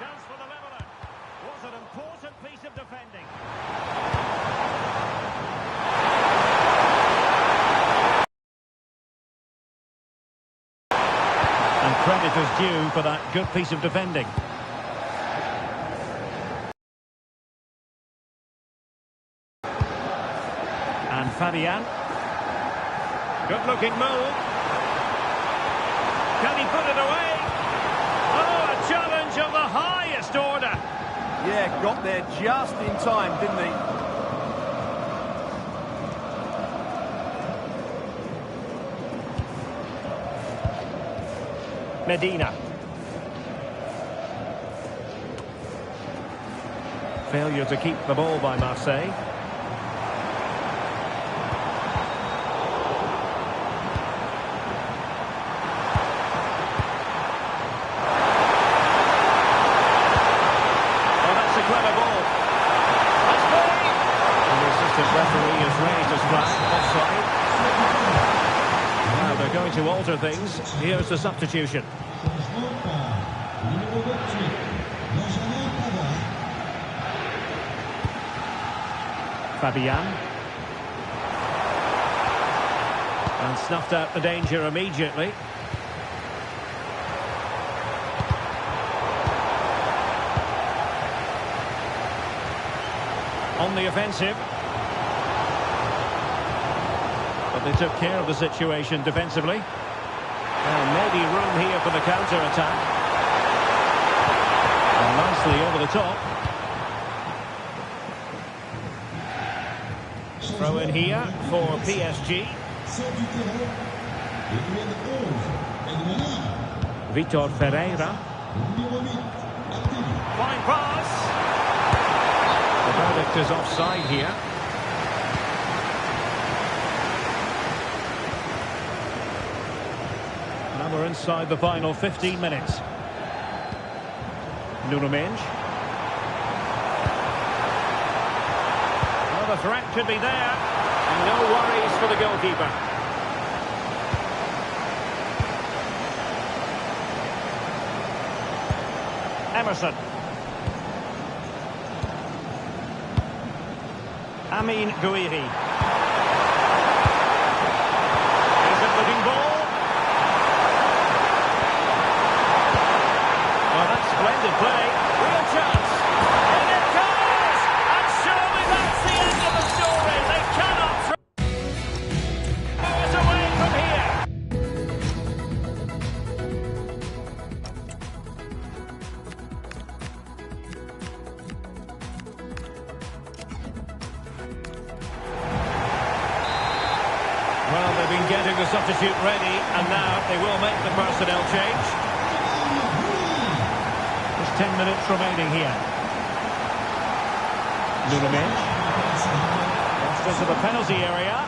Chance for the leveller. Was an important piece of defending. And credit is due for that good piece of defending. And Fabian. Good-looking move. Can he put it away? Oh, a challenge of the highest order. Yeah, got there just in time, didn't he? Medina. Failure to keep the ball by Marseille. Referee has raised his flag, offside. Now they're going to alter things. Here's the substitution. Fabian. And snuffed out the danger immediately. On the offensive. But they took care of the situation defensively. And maybe room here for the counter-attack. And nicely over the top. Throw in here for PSG. Vitor Ferreira. Fine pass. The verdict is offside here. Now we're inside the final 15 minutes. Nuno Mendes. Well, the threat could be there. And no worries for the goalkeeper. Emerson. Amin Gouiri. Is it looking ball? getting the substitute ready, and now they will make the personnel change. There's 10 minutes remaining here. Nunes. Lost into the penalty area.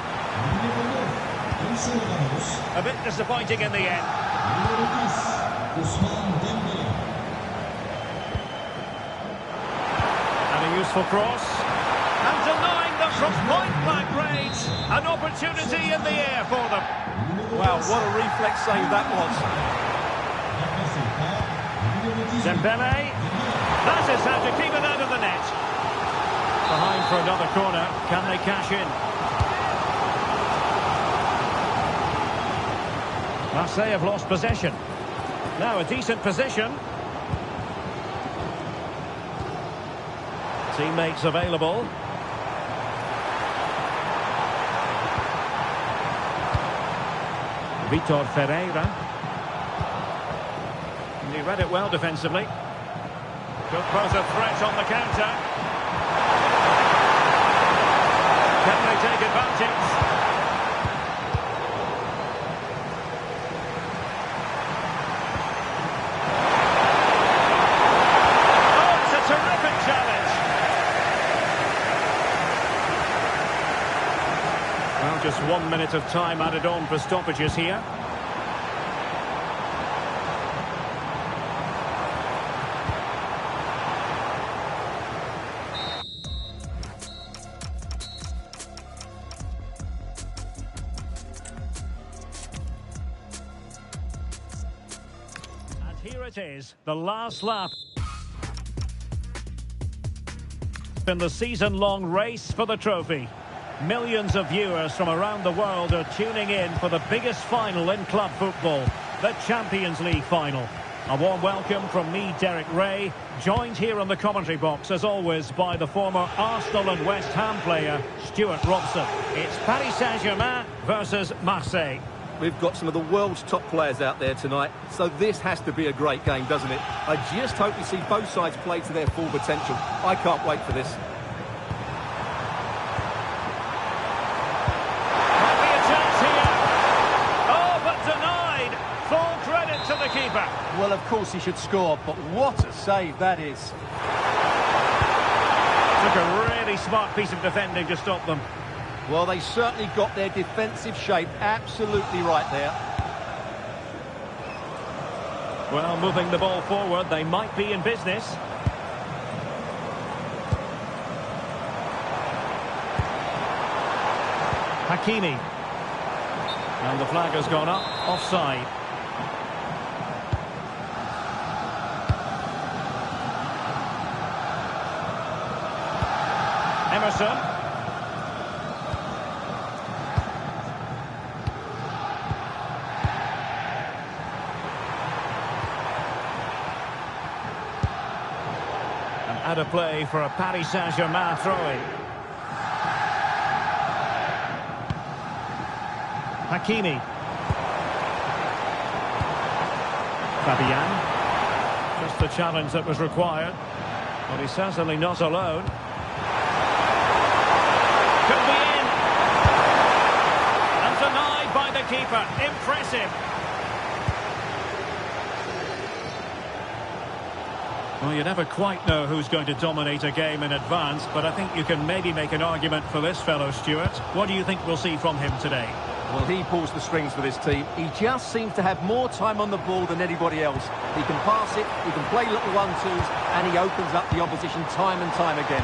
A bit disappointing in the end. And a useful cross. And denying them from point-blank range. An opportunity in the air for them. Wow, what a reflex save that was. Dembele. That is how to keep it out of the net. Behind for another corner. Can they cash in? Marseille have lost possession. Now a decent position. Teammates available. Vitor Ferreira. And he read it well defensively. Could pose a threat on the counter. Can they take advantage? Just 1 minute of time added on for stoppages here. And here it is, the last lap in the season-long race for the trophy. Millions of viewers from around the world are tuning in for the biggest final in club football, the Champions League final. A warm welcome from me, Derek Ray, joined here on the commentary box, as always, by the former Arsenal and West Ham player, Stuart Robson. It's Paris Saint-Germain versus Marseille. We've got some of the world's top players out there tonight, so this has to be a great game, doesn't it? I just hope we see both sides play to their full potential. I can't wait for this. Well, of course he should score, but what a save that is. Took a really smart piece of defending to stop them. Well, they certainly got their defensive shape absolutely right there. Well, moving the ball forward, they might be in business. Hakimi. And the flag has gone up, offside. Emerson. And out of play for a Paris Saint-Germain throw-in. Hakimi. Fabian. Just the challenge that was required. But he's certainly not alone. Could be in. And denied by the keeper. Impressive. Well, you never quite know who's going to dominate a game in advance, but I think you can maybe make an argument for this fellow, Stuart. What do you think we'll see from him today? Well, he pulls the strings for this team. He just seems to have more time on the ball than anybody else. He can pass it, he can play little one-twos, and he opens up the opposition time and time again.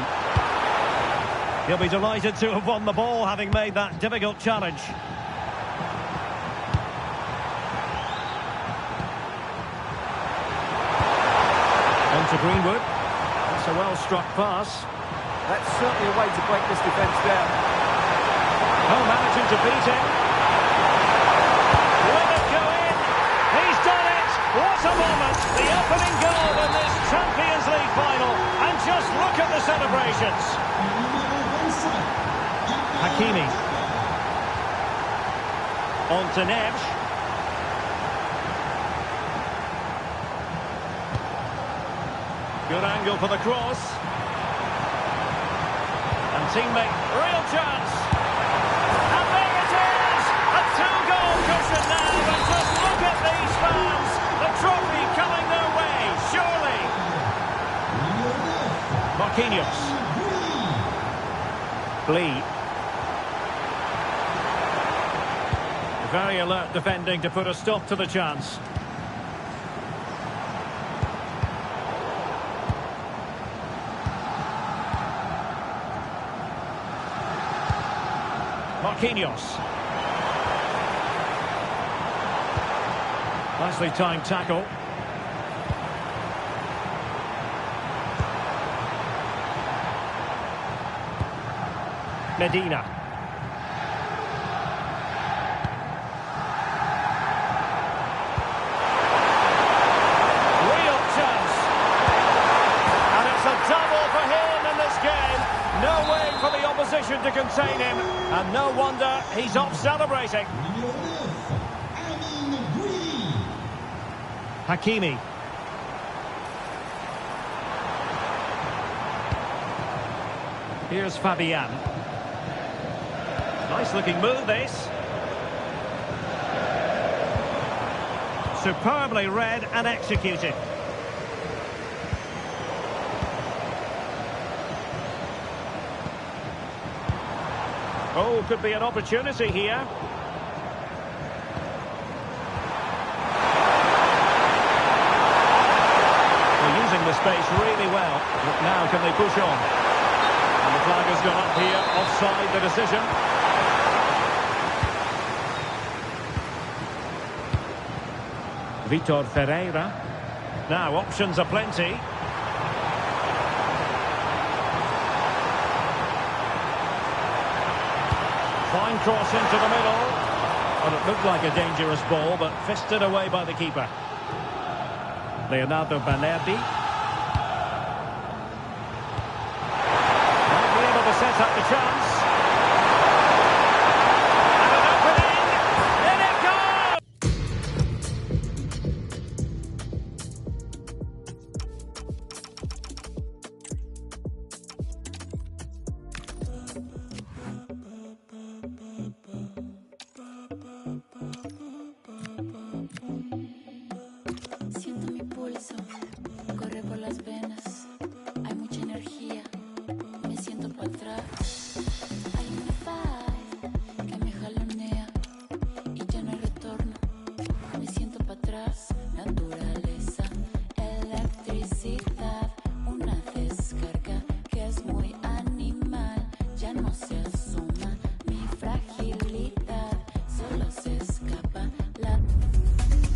He'll be delighted to have won the ball, having made that difficult challenge. On to Greenwood. That's a well-struck pass. That's certainly a way to break this defence down. Oh, managing to beat him. Will it go in? He's done it! What a moment! The opening goal in this Champions League final. And just look at the celebrations. Hakimi. On to Neves. Good angle for the cross. And teammate, real chance. And there it is! A two-goal these fans. The trophy coming their way, surely. Marquinhos. Lee. Very alert defending to put a stop to the chance. Marquinhos. Nicely timed tackle. Medina. Real chance. And it's a double for him in this game. No way for the opposition to contain him. And no wonder he's off celebrating. Hakimi. Here's Fabian. Nice looking move, this. Superbly read and executed. Oh, could be an opportunity here. They're using the space really well. But now can they push on? And the flag has gone up here, offside the decision. Vitor Ferreira. Now options are plenty. Fine cross into the middle. Well, it looked like a dangerous ball, but fisted away by the keeper. Leonardo Banerdi. Might be able to set up the chance. And an opening. In it goes! Siento mi pulso, corre por las venas, hay mucha energía, me siento para atrás. Hay un vibe que me jalonea y ya no hay retorno, me siento para atrás. Naturaleza, electricidad, una descarga que es muy animal, ya no se asoma mi fragilidad, solo se escapa la...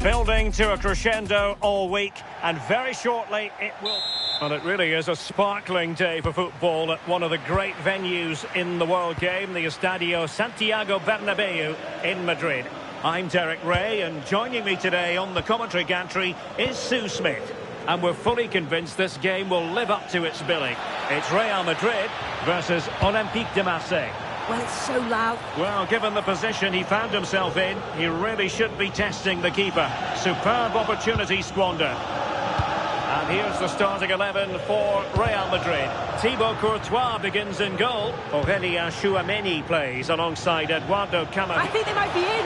Building to a crescendo all week, and very shortly it will... Well, it really is a sparkling day for football at one of the great venues in the world game, the Estadio Santiago Bernabeu in Madrid. I'm Derek Ray, and joining me today on the commentary gantry is Sue Smith. And we're fully convinced this game will live up to its billing. It's Real Madrid versus Olympique de Marseille. Well, it's so loud. Well, given the position he found himself in, he really should be testing the keeper. Superb opportunity squandered. And here's the starting 11 for Real Madrid. Thibaut Courtois begins in goal. Aurélien Tchouameni plays alongside Eduardo Camavinga. I think they might be in.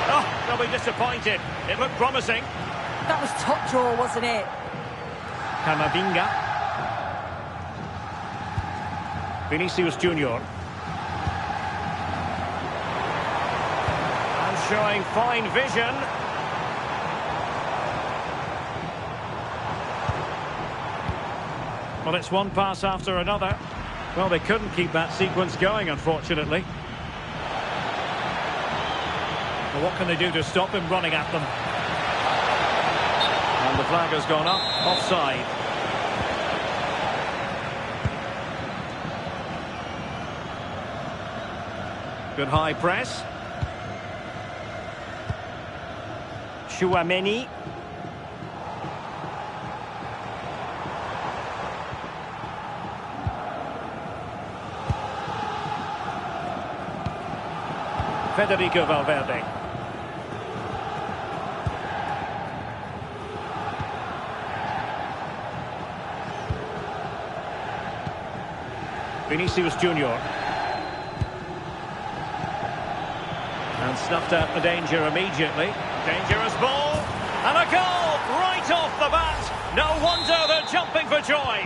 Oh, they'll be disappointed. It looked promising. That was top draw, wasn't it? Camavinga. Vinicius Junior. Showing fine vision. Well, it's one pass after another. Well, they couldn't keep that sequence going, unfortunately. Well, what can they do to stop him running at them? And the flag has gone up, offside. Good high press. Tchouameni. Federico Valverde. Vinicius Junior. And snuffed out the danger immediately. Dangerous ball. And a goal right off the bat. No wonder they're jumping for joy.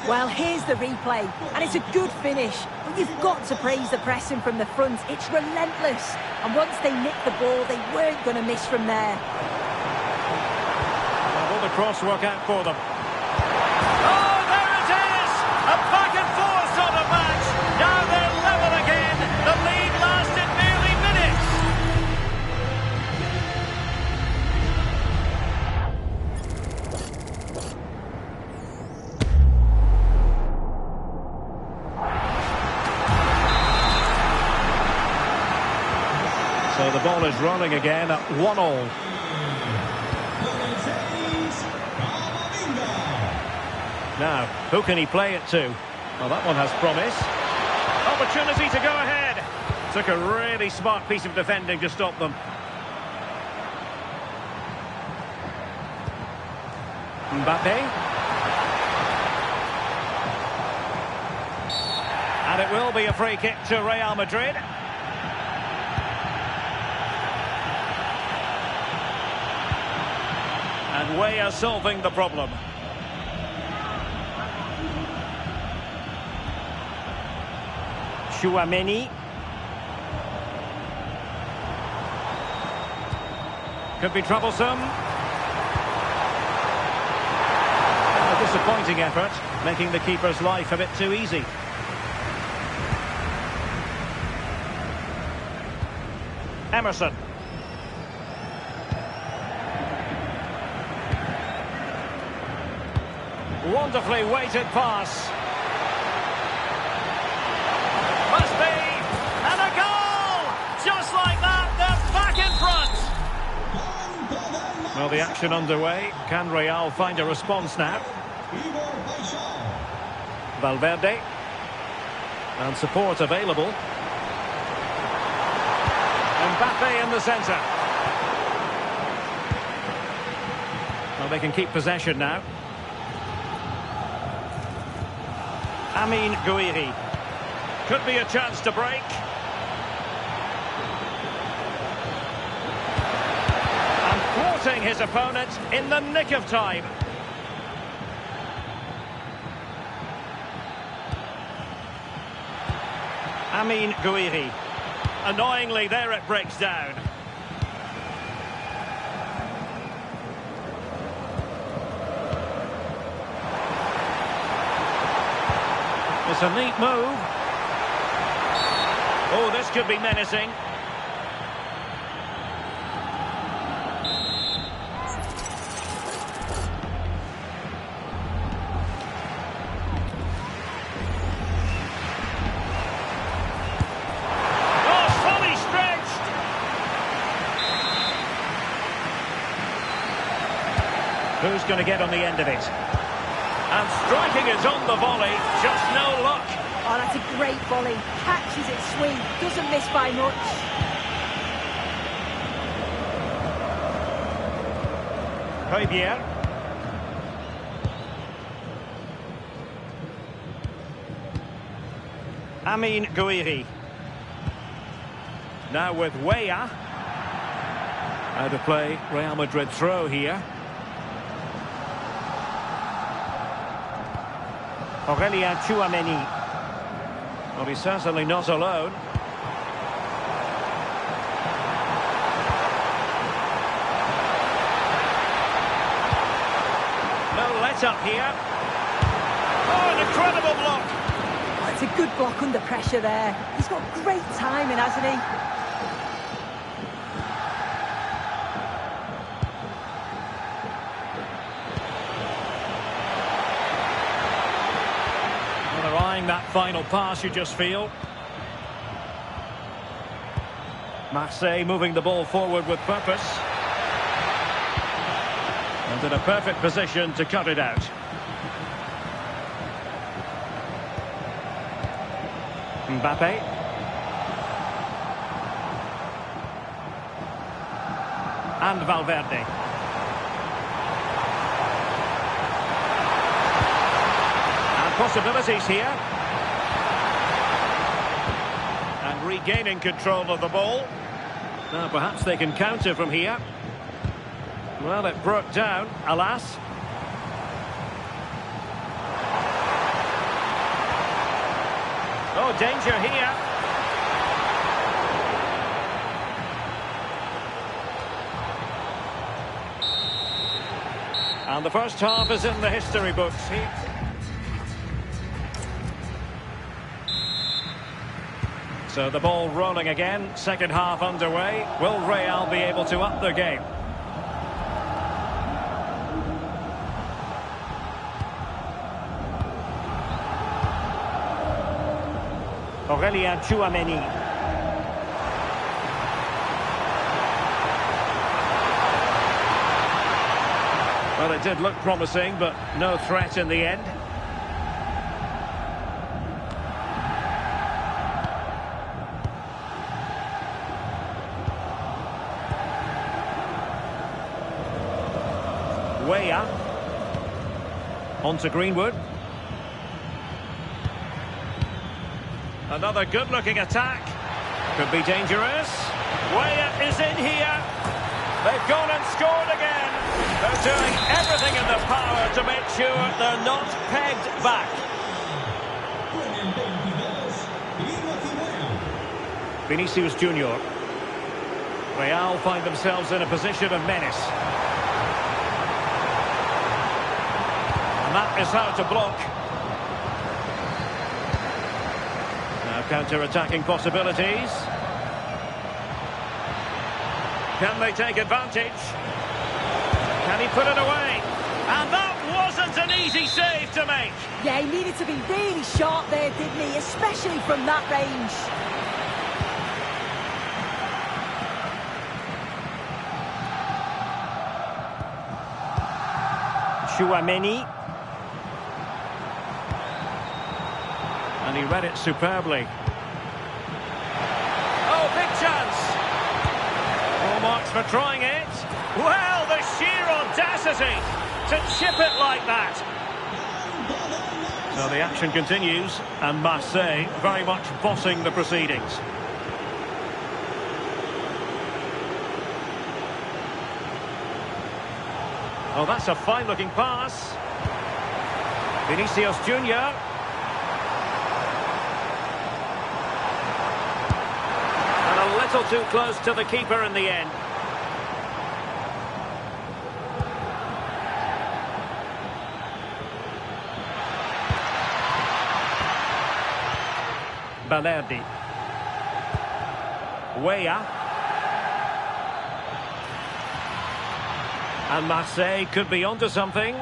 Well, here's the replay, and it's a good finish. But you've got to praise the pressing from the front. It's relentless. And once they nicked the ball, they weren't going to miss from there. Will the cross work out for them? Oh, there it is! A back and forth sort of match. Now they're level again. The lead lasted merely minutes. So the ball is rolling again at 1-1. Now, who can he play it to? Well, that one has promise. Opportunity to go ahead. Took a really smart piece of defending to stop them. Mbappe. And it will be a free kick to Real Madrid. And we are solving the problem. Chouameni. Could be troublesome. A disappointing effort, making the keeper's life a bit too easy. Emerson. Wonderfully weighted pass. Must be. And a goal! Just like that, they're back in front. Well, the action underway. Can Real find a response now? Valverde. And support available. Mbappe in the centre. Well, they can keep possession now. Amin Gouiri. Could be a chance to break. And thwarting his opponent in the nick of time. Amin Gouiri. Annoyingly, there it breaks down. It's a neat move. Oh, this could be menacing. Oh, fully stretched. Who's going to get on the end of it? And striking it on the volley, just no luck. Oh, that's a great volley. Catches it sweet. Doesn't miss by much. Højbjerg. Amin Gouiri. Now with Weah. Out of play, Real Madrid throw here. Aurelien Chouameni. Well, he's certainly not alone. No let-up here. Oh, an incredible block. It's a good block under pressure there. He's got great timing, hasn't he? That final pass, you just feel. Marseille moving the ball forward with purpose. And in a perfect position to cut it out. Mbappe. And Valverde. Possibilities here. And regaining control of the ball. Now perhaps they can counter from here. Well, it broke down, alas. Oh, danger here. And the first half is in the history books. So the ball rolling again, second half underway. Will Real be able to up their game? Aurélien Tchouaméni. Well, it did look promising, but no threat in the end. Weah. On to Greenwood. Another good-looking attack. Could be dangerous. Weah is in here. They've gone and scored again. They're doing everything in their power to make sure they're not pegged back. Vinicius Junior. Real find themselves in a position of menace. And that is how to block. Now counter-attacking possibilities. Can they take advantage? Can he put it away? And that wasn't an easy save to make. Yeah, he needed to be really sharp there, didn't he? Especially from that range. Tchouaméni. And he read it superbly. Oh, big chance. Full marks for trying it. Well, the sheer audacity to chip it like that. So the action continues, and Marseille very much bossing the proceedings. Oh, that's a fine-looking pass. Vinicius Junior. And a little too close to the keeper in the end. Balerdi. Weah. And Marseille could be onto something.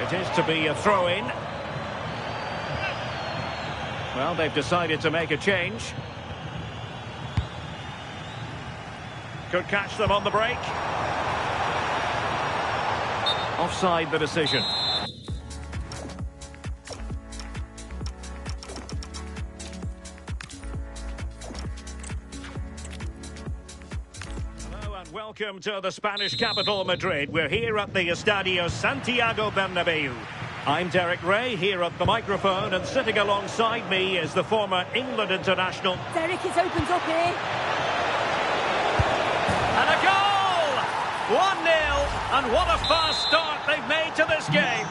It is to be a throw-in. Well, they've decided to make a change. Could catch them on the break. Offside the decision. Welcome to the Spanish capital, Madrid. We're here at the Estadio Santiago Bernabeu. I'm Derek Ray, here at the microphone, and sitting alongside me is the former England international. Derek, it's opened up here. And a goal! 1-0, and what a fast start they've made to this game.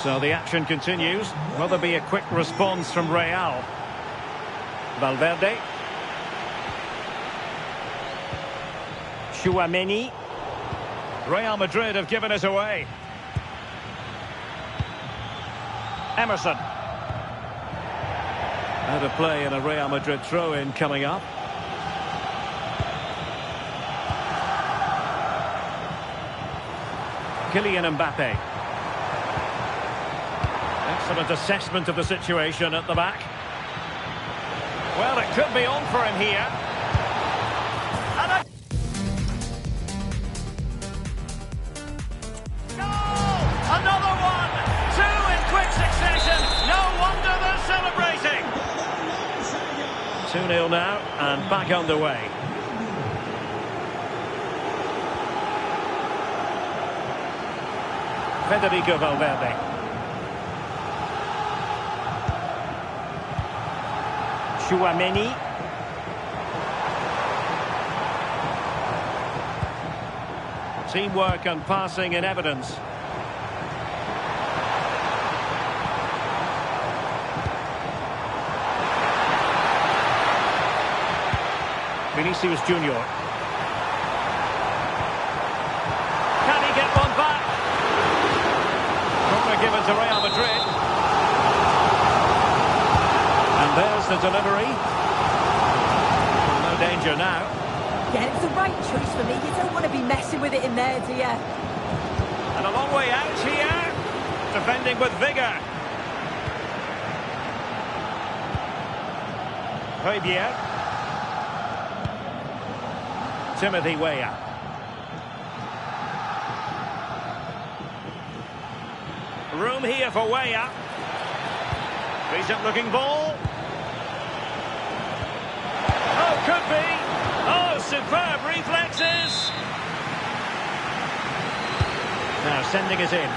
So the action continues. Will there be a quick response from Real? Valverde. Tchouaméni. Real Madrid have given it away. Emerson. Out of play in a Real Madrid throw-in coming up. Kylian Mbappe. Excellent assessment of the situation at the back. Well, it could be on for him here. Another one! Two in quick succession. No wonder they're celebrating. 2-0 now, and back underway. Federico Valverde. Chouameni. Teamwork and passing in evidence. Vinicius Junior. Can he get one back? Corner given to Real Madrid. And there's the delivery. No danger now. Yeah, it's the right choice for me. You don't want to be messing with it in there, do you? And a long way out here. Defending with vigour. Højbjerg. Timothy Weah. Room here for Weah. Decent looking ball. Oh, could be. Oh, superb reflexes. Now sending it in.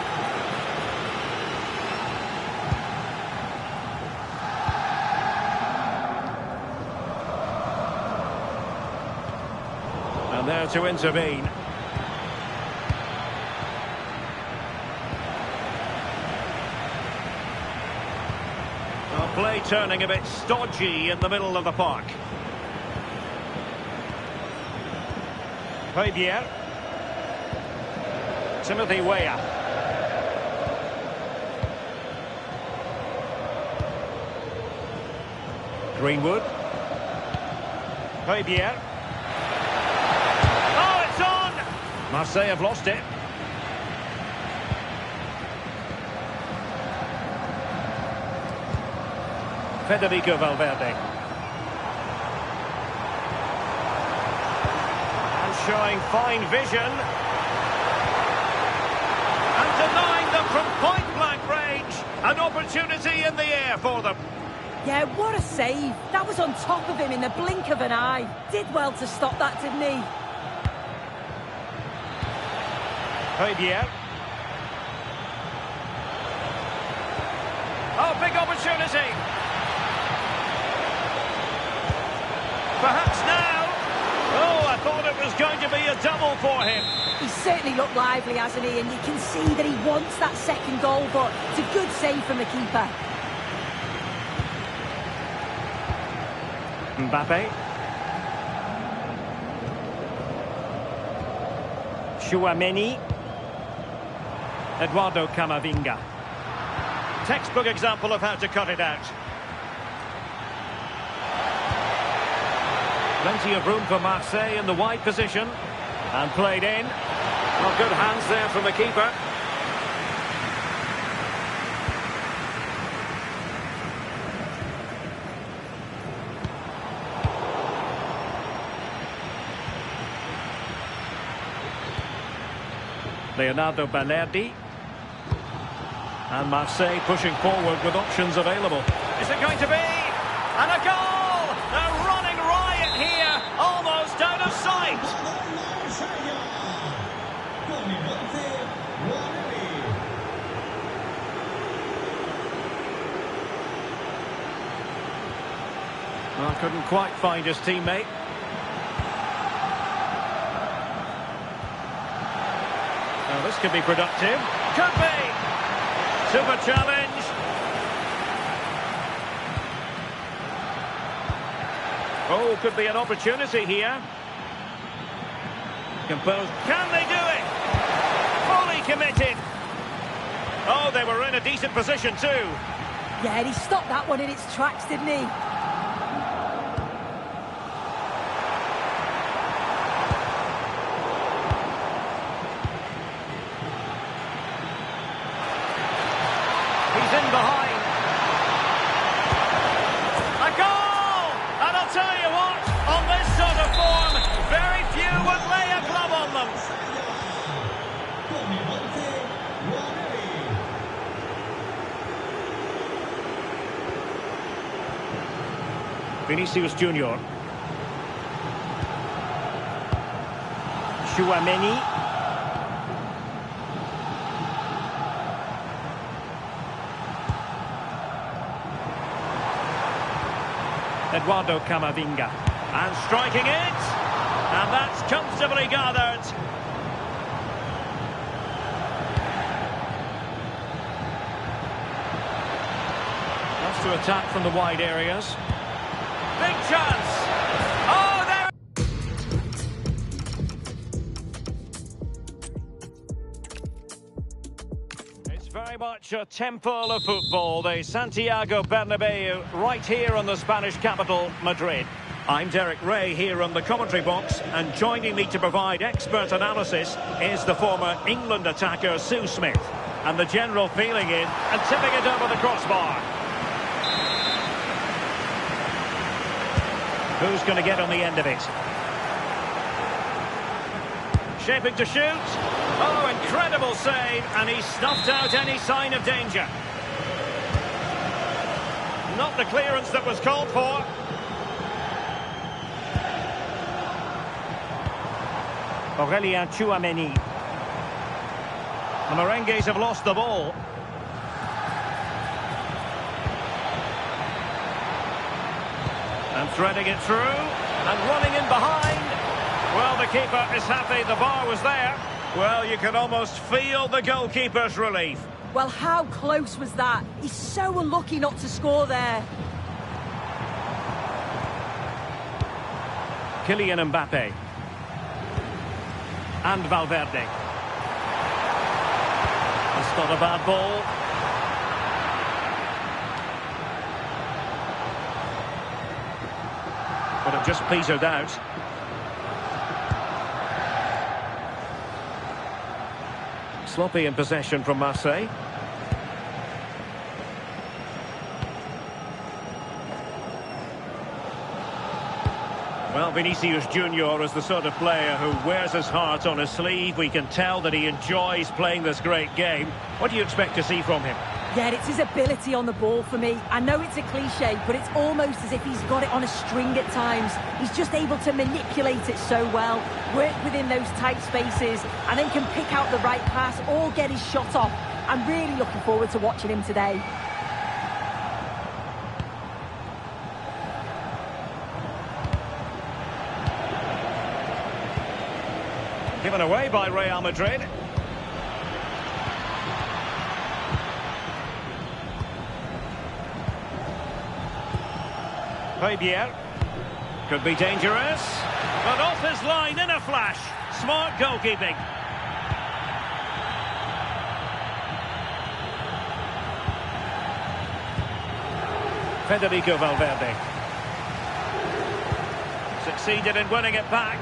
And there to intervene. Well, play turning a bit stodgy in the middle of the park. Højbjerg. Timothy Weah. Greenwood. Højbjerg. Oh, it's on! Marseille have lost it. Federico Valverde. And showing fine vision. And denying them from point-blank range. An opportunity in the air for them. Yeah, what a save. That was on top of him in the blink of an eye. Did well to stop that, didn't he? Højbjerg. Oh, big opportunity. Perhaps now. Oh, I thought it was going to be a double for him. He certainly looked lively, hasn't he? And you can see that he wants that second goal, but it's a good save from the keeper. Mbappe. Chouameni. Eduardo Camavinga. Textbook example of how to cut it out. Plenty of room for Marseille in the wide position. And played in. Well, good hands there from the keeper. Leonardo Balerdi. And Marseille pushing forward with options available. Is it going to be? And a goal! They're running riot here, almost out of sight. Well, couldn't quite find his teammate. Now this could be productive. Could be! Super challenge. Oh, could be an opportunity here. Composed. Can they do it? Fully committed. Oh, they were in a decent position too. Yeah, and he stopped that one in its tracks, didn't he? He's in behind. A goal! And I'll tell you what, on this sort of form, very few would lay a glove on them. Vinicius Junior. Chouameni. Eduardo Camavinga. And striking it. And that's comfortably gathered. Wants to attack from the wide areas. Big chance. Oh, there. It's very much a temple of football, the Santiago Bernabeu, right here in the Spanish capital, Madrid. I'm Derek Ray here on the commentary box, and joining me to provide expert analysis is the former England attacker Sue Smith. And the general feeling in and tipping it over the crossbar. Who's going to get on the end of it? Shaping to shoot. Oh, incredible save, and he snuffed out any sign of danger. Not the clearance that was called for. Aurelien Tchouameni. The Merengues have lost the ball. And threading it through, and running in behind. Well, the keeper is happy the bar was there. Well, you can almost feel the goalkeeper's relief. Well, how close was that? He's so unlucky not to score there. Kylian Mbappe. And Valverde. It's not a bad ball. But it just petered out. Sloppy in possession from Marseille. Well, Vinicius Junior is the sort of player who wears his heart on his sleeve. We can tell that he enjoys playing this great game. What do you expect to see from him? Yeah, it's his ability on the ball for me. I know it's a cliche, but it's almost as if he's got it on a string at times. He's just able to manipulate it so well, work within those tight spaces, and then can pick out the right pass or get his shot off. I'm really looking forward to watching him today. Given away by Real Madrid. Fabier. Could be dangerous. But off his line in a flash. Smart goalkeeping. Federico Valverde. Succeeded in winning it back.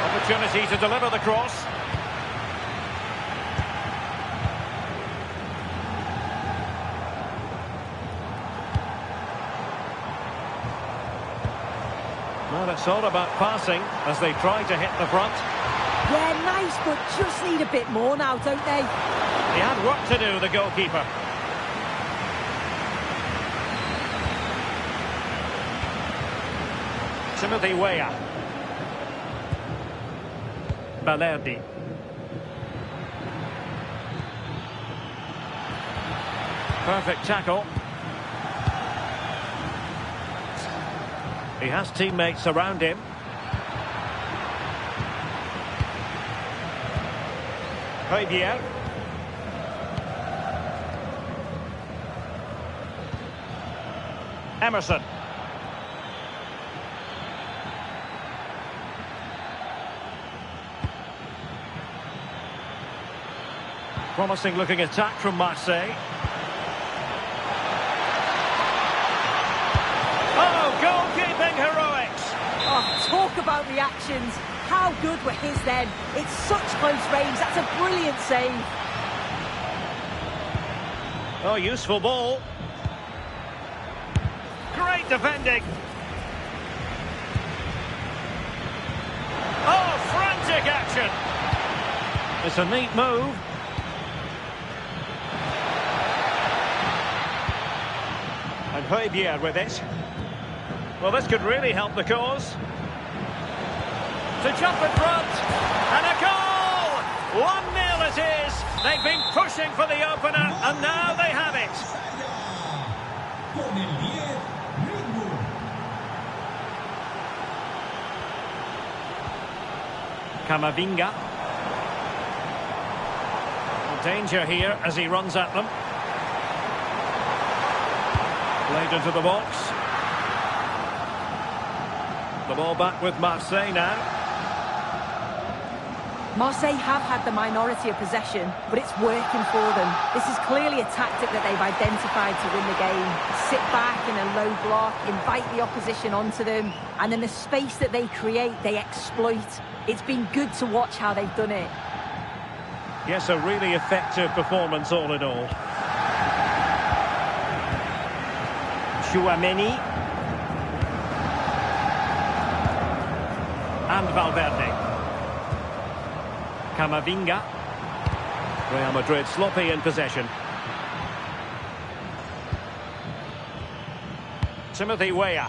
Opportunity to deliver the cross. Well, it's all about passing as they try to hit the front. Yeah, nice, but just need a bit more now, don't they? He had work to do, the goalkeeper. Timothy Weah. Balerdi. Perfect tackle. He has teammates around him. Fabier. Emerson. Promising looking attack from Marseille. Oh, goalkeeping heroics! Oh, talk about reactions. How good were his then? It's such close range. That's a brilliant save. Oh, useful ball. Great defending. Oh, frantic action. It's a neat move. And Fabier with it. Well, this could really help the cause. To jump in front. And a goal! 1-0 it is. They've been pushing for the opener, and now they have it. Camavinga. Danger here as he runs at them. Played into the box. The ball back with Marseille now. Marseille have had the minority of possession, but it's working for them. This is clearly a tactic that they've identified to win the game. Sit back in a low block, invite the opposition onto them, and then the space that they create, they exploit. It's been good to watch how they've done it. Yes, a really effective performance all in all. Chouameni. And Valverde. Camavinga. Real Madrid sloppy in possession. Timothy Weah.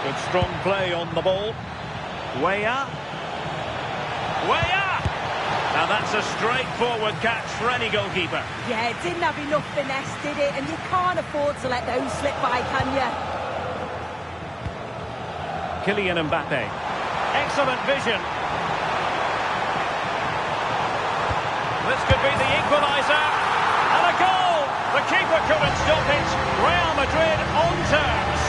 Good strong play on the ball. Weah. Weah! Now that's a straightforward catch for any goalkeeper. Yeah, it didn't have enough finesse, did it? And you can't afford to let those slip by, can you? Kylian Mbappe. Excellent vision. This could be the equaliser. And a goal! The keeper couldn't stop it. Real Madrid on terms.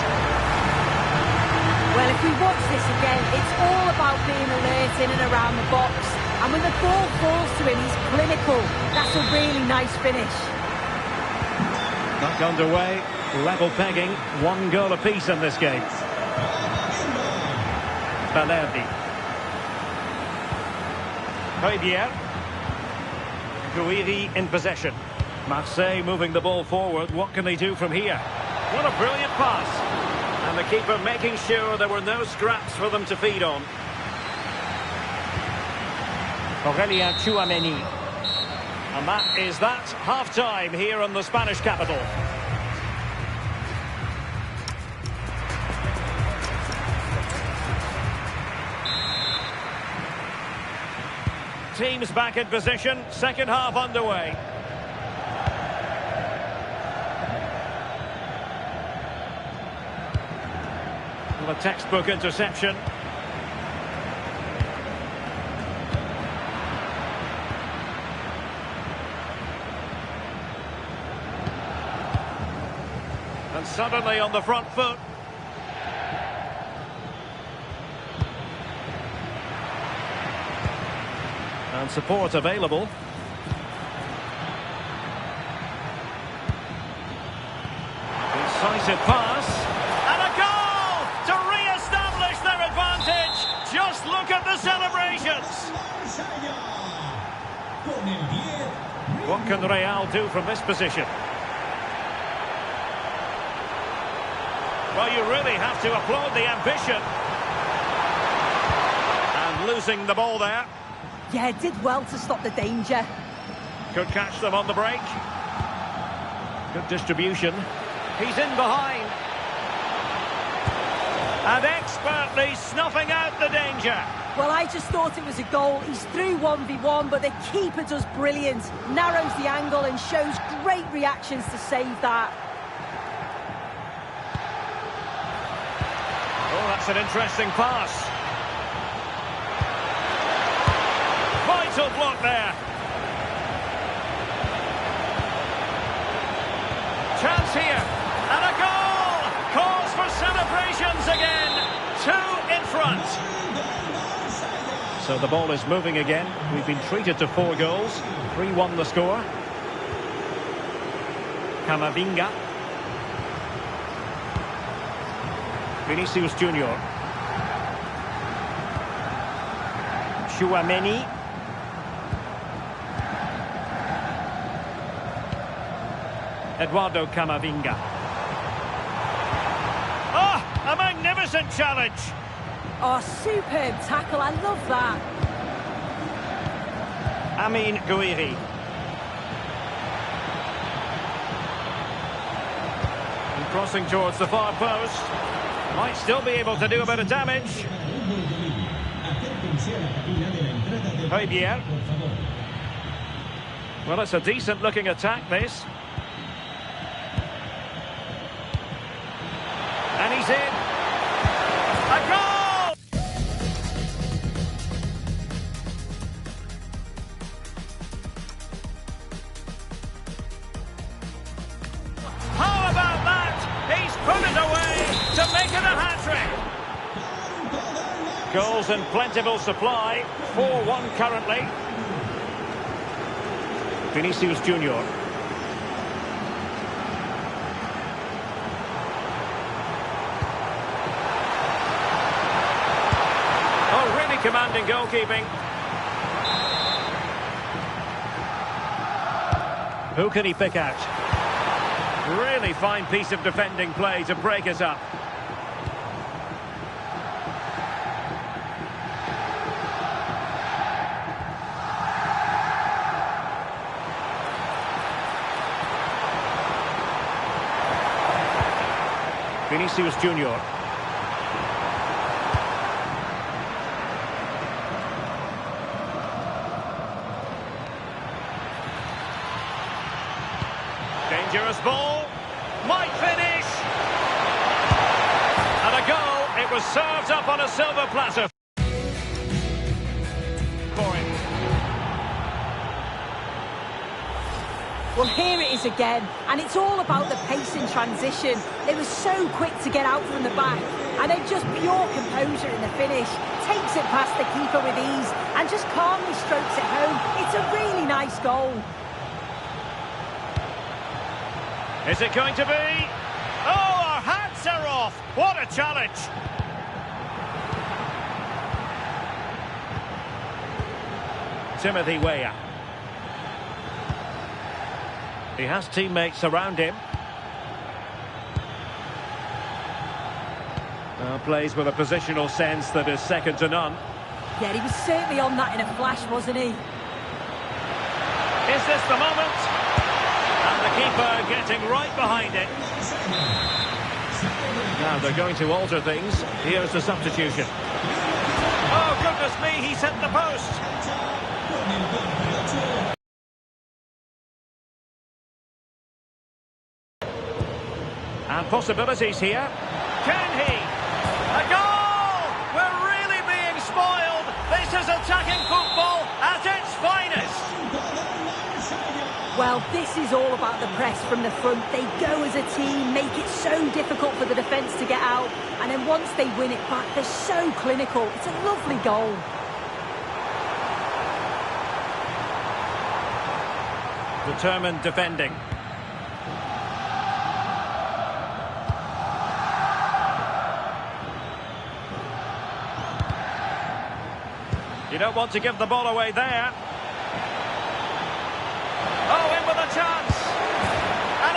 Well, if we watch this again, it's all about being alert in and around the box. And when the ball falls to him, he's clinical. That's a really nice finish. Back underway, level pegging, 1 goal apiece in this game. Valverde. Rivière. Guiri in possession. Marseille moving the ball forward. What can they do from here? What a brilliant pass. And the keeper making sure there were no scraps for them to feed on. Aurelien Chouameni. And that is that. Half-time here in the Spanish capital. Teams back in position. Second half underway. Well, a textbook interception. And suddenly on the front foot. And support available. Decisive pass. And a goal to re-establish their advantage. Just look at the celebrations. What can Real do from this position? Well, you really have to applaud the ambition. And losing the ball there. Yeah, did well to stop the danger. Could catch them on the break. Good distribution. He's in behind. And expertly snuffing out the danger. Well, I just thought it was a goal. He's through 1v1, but the keeper does brilliant. Narrows the angle and shows great reactions to save that. Oh, that's an interesting pass. Vital block there. Chance here. And a goal! Cause for celebrations again. 2 in front. So the ball is moving again. We've been treated to 4 goals. 3-1 the score. Camavinga. Vinicius Junior. Chouameni. Eduardo Camavinga. Oh, a magnificent challenge. Oh, superb tackle. I love that. Amin Guiri. And crossing towards the far post. Might still be able to do a bit of damage. Rivière. Well, it's a decent looking attack, this. And he's in. A goal! Goals in plentiful supply. 4-1 currently. Vinicius Junior. Oh, really commanding goalkeeping. Who can he pick out? Really fine piece of defending play to break us up. Vinicius Junior. Dangerous ball. Might finish. And a goal. It was served up on a silver platter. For him. Well, here it is again, and it's all about the pace in transition. They were so quick to get out from the back, and then just pure composure in the finish. Takes it past the keeper with ease, and just calmly strokes it home. It's a really nice goal. Is it going to be? Oh, our hats are off! What a challenge! Timothy Weah. He has teammates around him. Plays with a positional sense that is second to none. Yeah, he was certainly on that in a flash, wasn't he? Is this the moment? And the keeper getting right behind it. Now they're going to alter things. Here's the substitution. Oh, goodness me, he's hit the post. And possibilities here. Can he? A goal! We're really being spoiled. This is attacking football at its finest. Well, this is all about the press from the front. They go as a team, make it so difficult for the defence to get out. And then once they win it back, they're so clinical. It's a lovely goal. Determined defending. You don't want to give the ball away there. Oh, in with a chance. And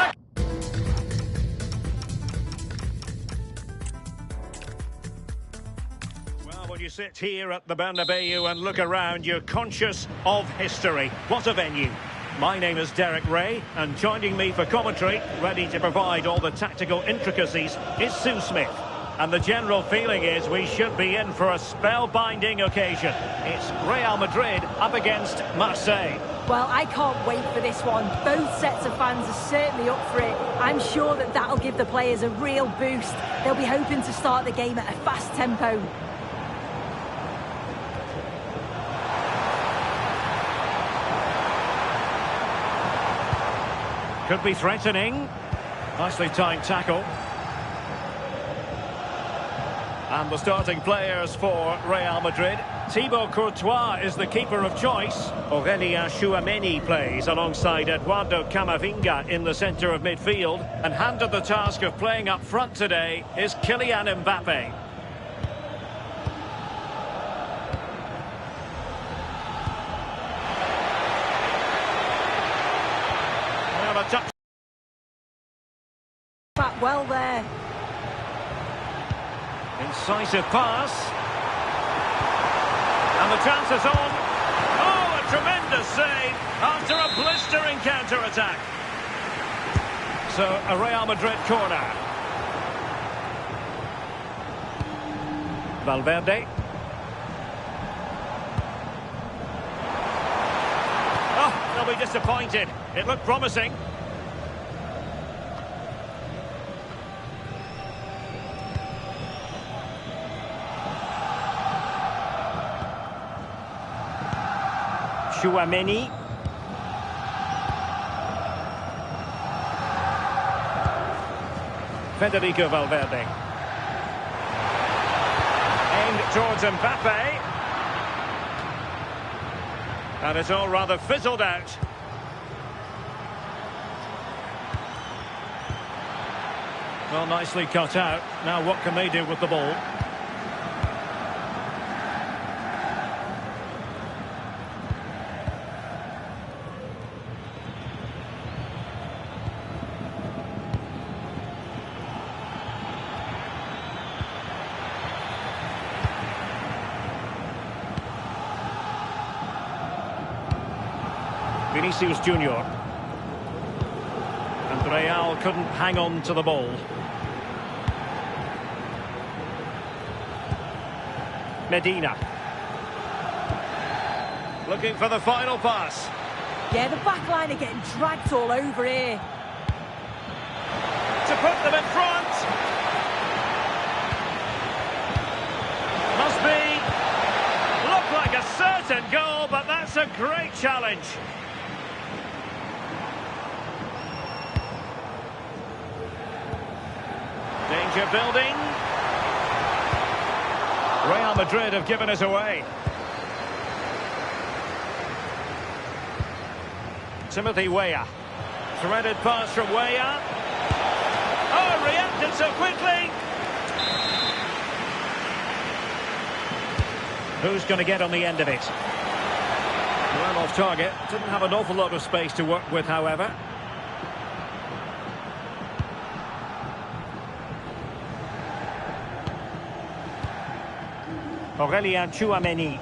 well, when you sit here at the Bernabeu and look around, you're conscious of history. What a venue. My name is Derek Ray, and joining me for commentary, ready to provide all the tactical intricacies, is Sue Smith. And the general feeling is we should be in for a spellbinding occasion. It's Real Madrid up against Marseille. Well, I can't wait for this one. Both sets of fans are certainly up for it. I'm sure that that'll give the players a real boost. They'll be hoping to start the game at a fast tempo. Could be threatening. Nicely timed tackle. And the starting players for Real Madrid. Thibaut Courtois is the keeper of choice. Aurélien Tchouameni plays alongside Eduardo Camavinga in the centre of midfield. And handed the task of playing up front today is Kylian Mbappe. Well, a touch. Back well there. Incisive pass. And the chance is on. Oh, a tremendous save after a blistering counter-attack. So, a Real Madrid corner. Valverde. Oh, they'll be disappointed. It looked promising. Tchouameni. Federico Valverde. Aimed towards Mbappe. And it's all rather fizzled out. Well, nicely cut out. Now what can they do with the ball? Vinicius Junior. And Real couldn't hang on to the ball. Medina. Looking for the final pass. Yeah, the back line are getting dragged all over here. To put them in front. Must be. Look like a certain goal, but that's a great challenge. Danger building. Real Madrid have given us away. Timothy Weah. Threaded pass from Weah. Oh, reacted so quickly. Who's going to get on the end of it? Well off target. Didn't have an awful lot of space to work with, however. Aurélien Tchouaméni.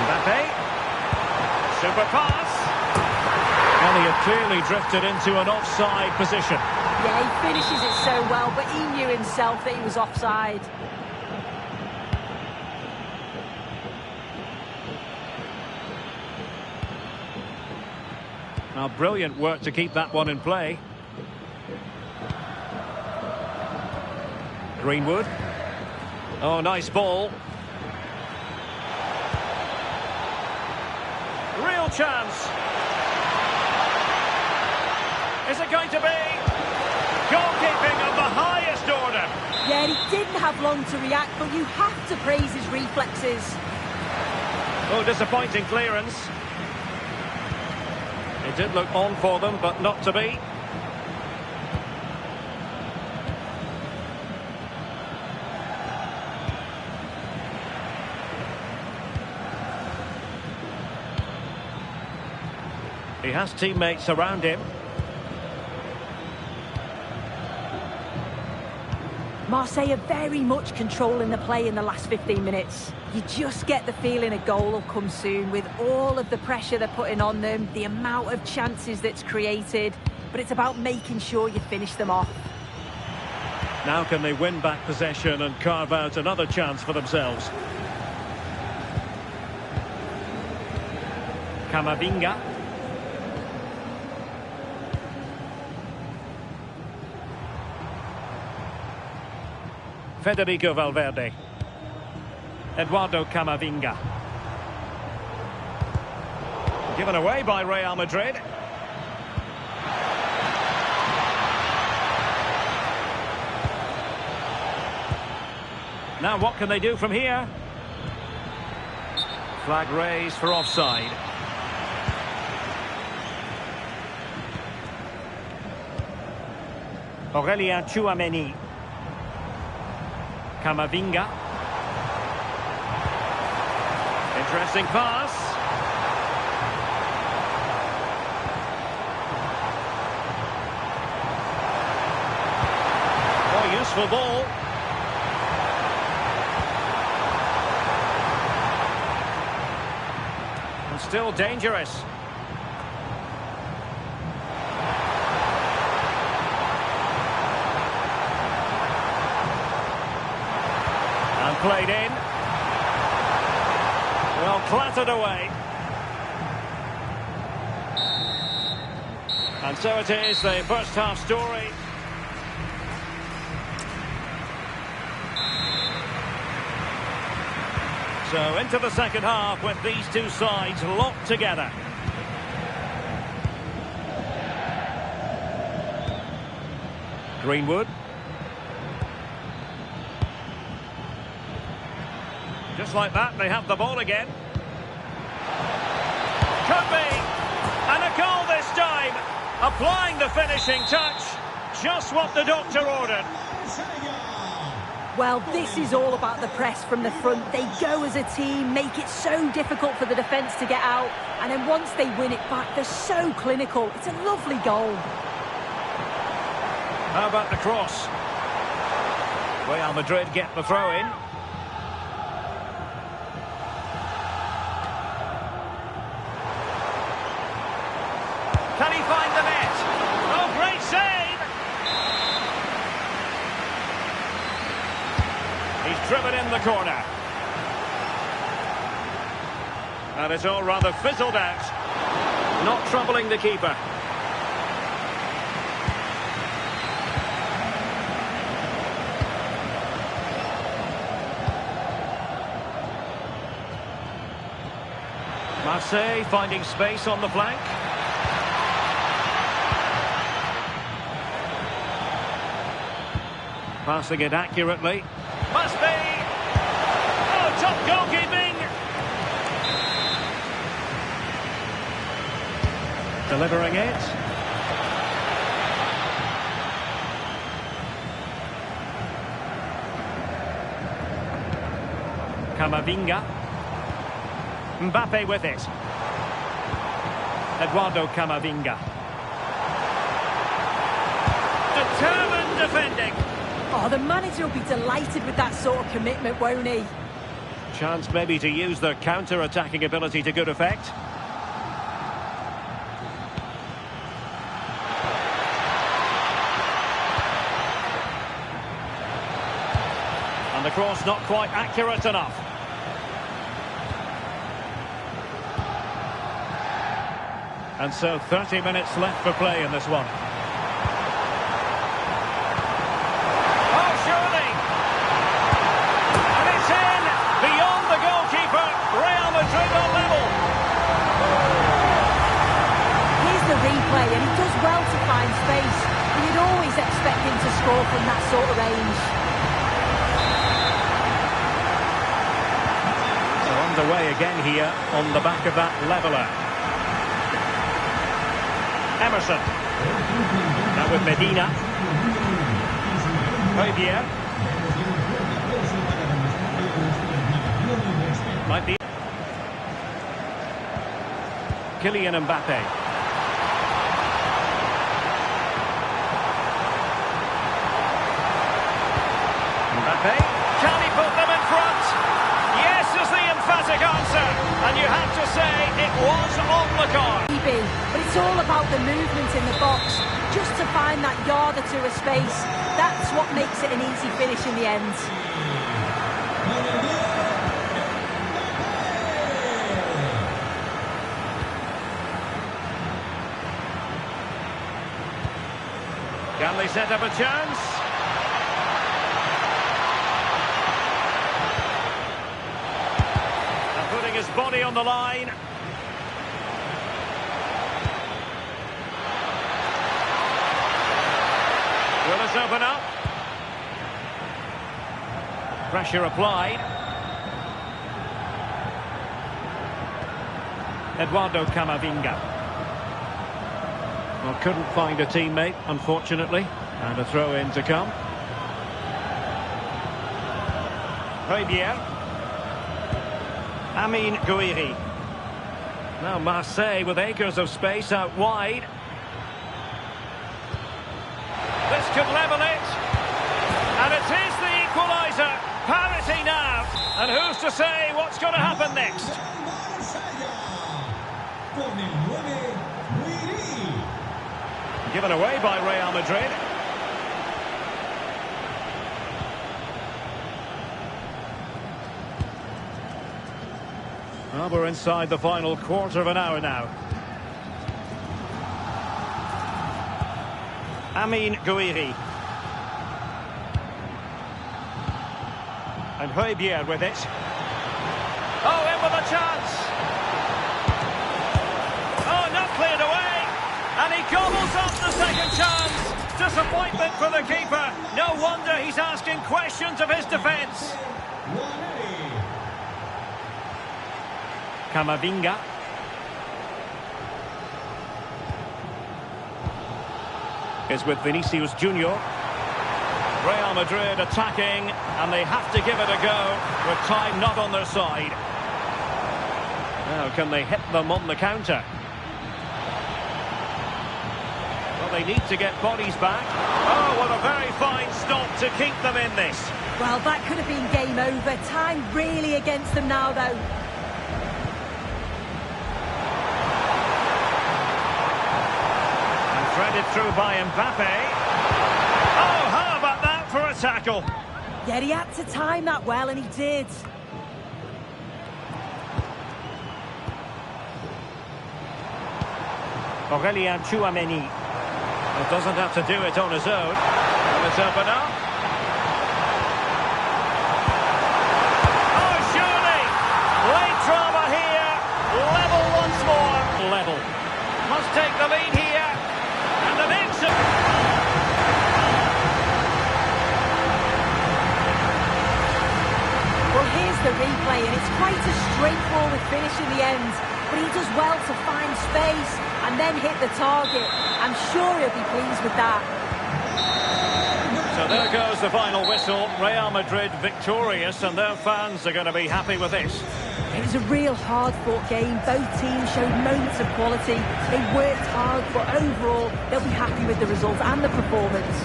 Mbappe. Super pass. And he had clearly drifted into an offside position. Yeah, he finishes it so well, but he knew himself that he was offside. Now, brilliant work to keep that one in play. Greenwood. Oh, nice ball. Real chance. Is it going to be? Goalkeeping of the highest order. Yeah, he didn't have long to react, but you have to praise his reflexes. Oh, disappointing clearance. It did look on for them, but not to be. He has teammates around him. Marseille are very much controlling the play in the last 15 minutes. You just get the feeling a goal will come soon with all of the pressure they're putting on them, the amount of chances that's created, but it's about making sure you finish them off. Now can they win back possession and carve out another chance for themselves? Camavinga. Federico Valverde. Eduardo Camavinga. Given away by Real Madrid. Now what can they do from here? Flag raised for offside. Aurélien Tchouaméni. Camavinga. Interesting pass. Oh, useful ball. And still dangerous. And played in. Well, clattered away. And so it is, the first half story. So into the second half with these two sides locked together. Greenwood. Just like that, they have the ball again. Could be. And a goal this time. Applying the finishing touch. Just what the doctor ordered. Well, this is all about the press from the front. They go as a team, make it so difficult for the defence to get out. And then once they win it back, they're so clinical. It's a lovely goal. How about the cross? Real Madrid get the throw in. Can he find the net? Oh, great save! He's driven in the corner. And it's all rather fizzled out. Not troubling the keeper. Marseille finding space on the flank. Passing it accurately. Must be! Oh, top goalkeeping! Delivering it. Camavinga. Mbappe with it. Eduardo Camavinga. Determined defending. Oh, the manager will be delighted with that sort of commitment, won't he? Chance maybe to use their counter-attacking ability to good effect. And the cross not quite accurate enough. And so 30 minutes left for play in this one. Replay, and he does well to find space. You'd always expect him to score from that sort of range. So underway again here on the back of that leveller. Emerson. Now with Medina. Højbjerg. Might be. Kylian Mbappe. Can he put them in front? Yes is the emphatic answer. And you have to say it was on the card. But it's all about the movement in the box. Just to find that yard or two of space. That's what makes it an easy finish in the end. Can they set up a chance? Putting his body on the line. Will this open up? Pressure applied. Eduardo Camavinga. Well, couldn't find a teammate, unfortunately. And a throw-in to come. Højbjerg. Amin Gouiri. Now Marseille with acres of space out wide. This could level it. And it is the equaliser. Parity now. And who's to say what's going to happen next? Given away by Real Madrid. Well, we're inside the final quarter of an hour now. Amin Gouiri. And Højbjerg with it. Oh, in with a chance. Oh, not cleared away. And he gobbles up the second chance to disappointment for the keeper. No wonder he's asking questions of his defence. Camavinga. Is with Vinicius Junior. Real Madrid attacking, and they have to give it a go with time not on their side. Now, can they hit them on the counter? Well, they need to get bodies back. Oh, what a very fine stop to keep them in this. Well, that could have been game over. Time really against them now, though. And threaded through by Mbappe. Oh, how about that for a tackle? Yeah, he had to time that well, and he did. Aurelien Tchouameni. He doesn't have to do it on his own. And it's open up. Oh, surely! Late drama here. Level once more. Level. Must take the lead here. And the mix. Well, here's the replay, and it's quite a straightforward finish in the end. But he does well to find space and then hit the target. I'm sure he'll be pleased with that. So there goes the final whistle. Real Madrid victorious, and their fans are going to be happy with this. It was a real hard-fought game. Both teams showed moments of quality. They worked hard, but overall, they'll be happy with the result and the performance.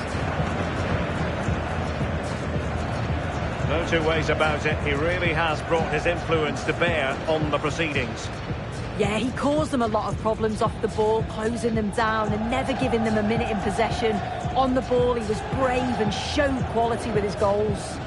No two ways about it. He really has brought his influence to bear on the proceedings. Yeah, he caused them a lot of problems off the ball, closing them down and never giving them a minute in possession. On the ball, he was brave and showed quality with his goals.